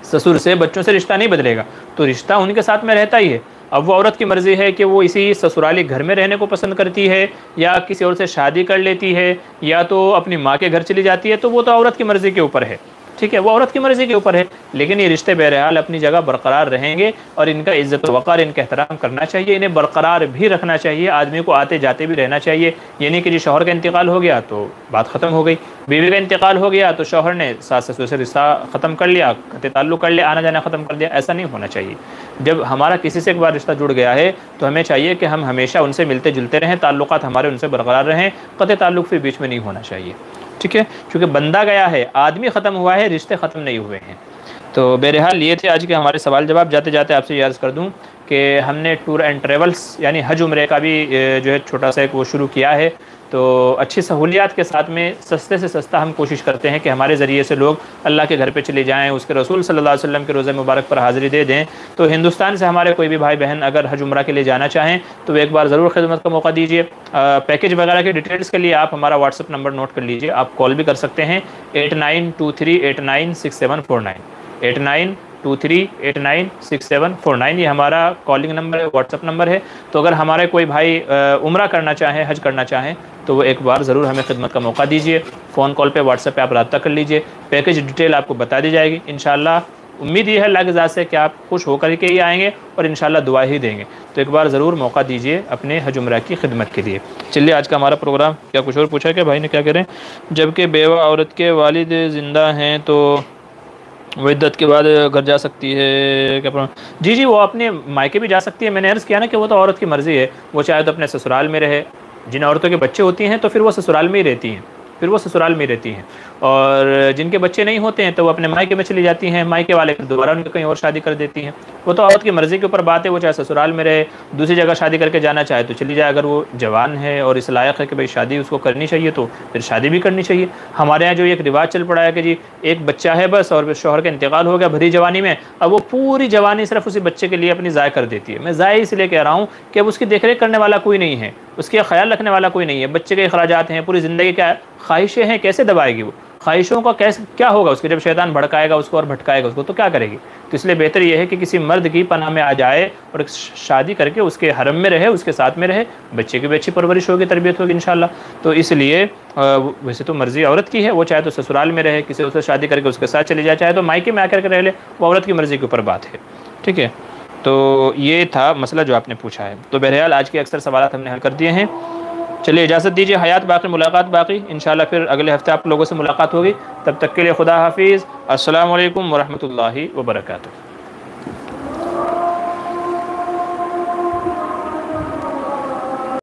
سسر سے بچوں سے رشتہ نہیں بدلے گا، تو رشتہ ان کے ساتھ میں رہتا ہی ہے۔ اب وہ عورت کی مرضی ہے کہ وہ اسی سسرالی گھر میں رہنے کو پسند کرتی ہے، یا کسی اور سے شادی کر لیتی ہے، یا تو اپنی ماں کے گھر چلی جاتی ہے، تو وہ تو عورت کی مرضی کے اوپر ہے، ٹھیک ہے، وہ عورت کی مرضی کے اوپر ہے۔ لیکن یہ رشتے بہرحال اپنی جگہ برقرار رہیں گے، اور ان کا عزت و وقار، ان کا احترام کرنا چاہیے، انہیں برقرار بھی رکھنا چاہیے، آدمی کو آتے جاتے بھی رہنا چاہیے۔ یعنی کہ جی شوہر کا انتقال ہو گیا تو بات ختم ہو گئی، بیوی کا انتقال ہو گیا تو شوہر نے ساس سسر سے رشتہ ختم کر لیا، قطع تعلق کر لیا، آنا جانا ختم کر دیا، ایسا نہیں ہونا چاہیے۔ جب ہمارا کسی سے ایک بار رشتہ جڑ گیا ہے تو ہمیں چاہیے کہ ہم ہمیشہ ان سے ملتے جلتے رہیں، تعلقات ہمارے ان سے برقرار رہیں، قطع تعلق پھر بیچ میں نہیں ہونا چاہیے، ٹھیک ہے، کیونکہ بندہ گیا ہے، آدمی ختم ہوا ہے، رشتے ختم نہیں ہوئے ہیں۔ تو بہرحال یہ تھے آج کے ہمارے سوال جواب۔ جاتے جاتے آپ سے یہ عرض کر دوں کہ ہم نے ٹور اینڈ ٹریولز یعنی حج عمرے کا بھی جو ہے چھوٹا سا ایک وہ شروع کیا ہے، تو اچھی سہولیات کے ساتھ میں سستے سے سستا ہم کوشش کرتے ہیں کہ ہمارے ذریعے سے لوگ اللہ کے گھر پہ چلے جائیں، اس کے رسول صلی اللہ علیہ وسلم کے روزہ مبارک پر حاضری دے دیں۔ تو ہندوستان سے ہمارے کوئی بھی بھائی بہن اگر حج عمرہ کے لیے جانا چاہیں تو ایک بار ضرور خدمت کا موقع دیجیے۔ پیکیج وغیرہ کی ڈیٹیلز کے لیے آپ ہمارا واٹس ایپ نمبر نوٹ کر لیجیے، آپ کال بھی کر سکتے ہیں 8923896749 8923896749، یہ ہمارا کالنگ نمبر ہے، واٹس ایپ نمبر ہے۔ تو اگر ہمارے کوئی بھائی عمرہ کرنا چاہیں، حج کرنا چاہیں تو وہ ایک بار ضرور ہمیں خدمت کا موقع دیجیے، فون کال پہ، واٹس ایپ پہ آپ رابطہ کر لیجیے، پیکیج ڈیٹیل آپ کو بتا دی جائے گی انشاءاللہ۔ امید یہ ہے اللہ کی ذات سے کہ آپ خوش ہو کر کے ہی آئیں گے اور انشاءاللہ دعا ہی دیں گے، تو ایک بار ضرور موقع دیجیے اپنے حج عمرہ کی خدمت کے لیے۔ چلیے آج کا ہمارا پروگرام، کیا کچھ اور پوچھا کہ بھائی نے کیا کریں؟ جبکہ بیوہ عورت کے والد زندہ ہیں تو وہ عدت کے بعد گھر جا سکتی ہے کیا؟ جی وہ اپنے مائکے بھی جا سکتی ہے، میں نے عرض کیا نا کہ وہ تو عورت کی مرضی ہے، وہ چاہے تو اپنے سسرال میں رہے، جن عورتوں کے بچے ہوتی ہیں تو پھر وہ سسرال میں ہی رہتی ہیں، پھر وہ سسرال میں رہتی ہیں، اور جن کے بچے نہیں ہوتے ہیں تو وہ اپنے مائکے میں چلی جاتی ہیں، مائکے والے پھر دوبارہ ان کو کہیں اور شادی کر دیتی ہیں۔ وہ تو عورت کی مرضی کے اوپر بات ہے، وہ چاہے سسرال میں رہے، دوسری جگہ شادی کر کے جانا چاہے تو چلی جائے، اگر وہ جوان ہے اور اس لائق ہے کہ بھئی شادی اس کو کرنی چاہیے تو پھر شادی بھی کرنی چاہیے۔ ہمارے یہاں جو ایک رواج چل پڑا ہے کہ جی ایک بچہ ہے بس، اور شوہر کا انتقال ہو گیا بھری جوانی میں، اب وہ پوری جوانی صرف اسی بچے کے لیے اپنی ضائع کر دیتی ہے۔ میں ضائع اس لیے کہہ رہا ہوں کہ اب اس کی دیکھ ریکھ کرنے والا کوئی نہیں ہے، اس کے خیال رکھنے والا کوئی نہیں ہے، بچے کے اخراجات ہیں، پوری زندگی کیا خواہشیں ہیں، کیسے دبائے گی وہ خواہشوں کا؟ کیا ہوگا اس کے جب شیطان بھڑکائے گا اس کو اور بھٹکائے گا اس کو تو کیا کرے گی؟ تو اس لیے بہتر یہ ہے کہ کسی مرد کی پناہ میں آ جائے اور ایک شادی کر کے اس کے حرم میں رہے، اس کے ساتھ میں رہے، بچے کی بھی اچھی پرورش ہوگی، تربیت ہوگی انشاءاللہ۔ تو اس لیے ویسے تو مرضی عورت کی ہے، وہ چاہے تو سسرال میں رہے، کسی سے شادی کر کے اس کے ساتھ چلی جائے، چاہے تو مائکے میں آ کر کے رہ لے، وہ عورت کی مرضی کے اوپر بات ہے، ٹھیک ہے۔ تو یہ تھا مسئلہ جو آپ نے پوچھا ہے۔ تو بہرحال آج کے اکثر سوالات ہم نے حل کر دیے ہیں۔ چلیے اجازت دیجیے، حیات باقی ملاقات باقی، انشاءاللہ پھر اگلے ہفتے آپ لوگوں سے ملاقات ہوگی، تب تک کے لیے خدا حافظ، السلام علیکم ورحمۃ اللہ وبرکاتہ۔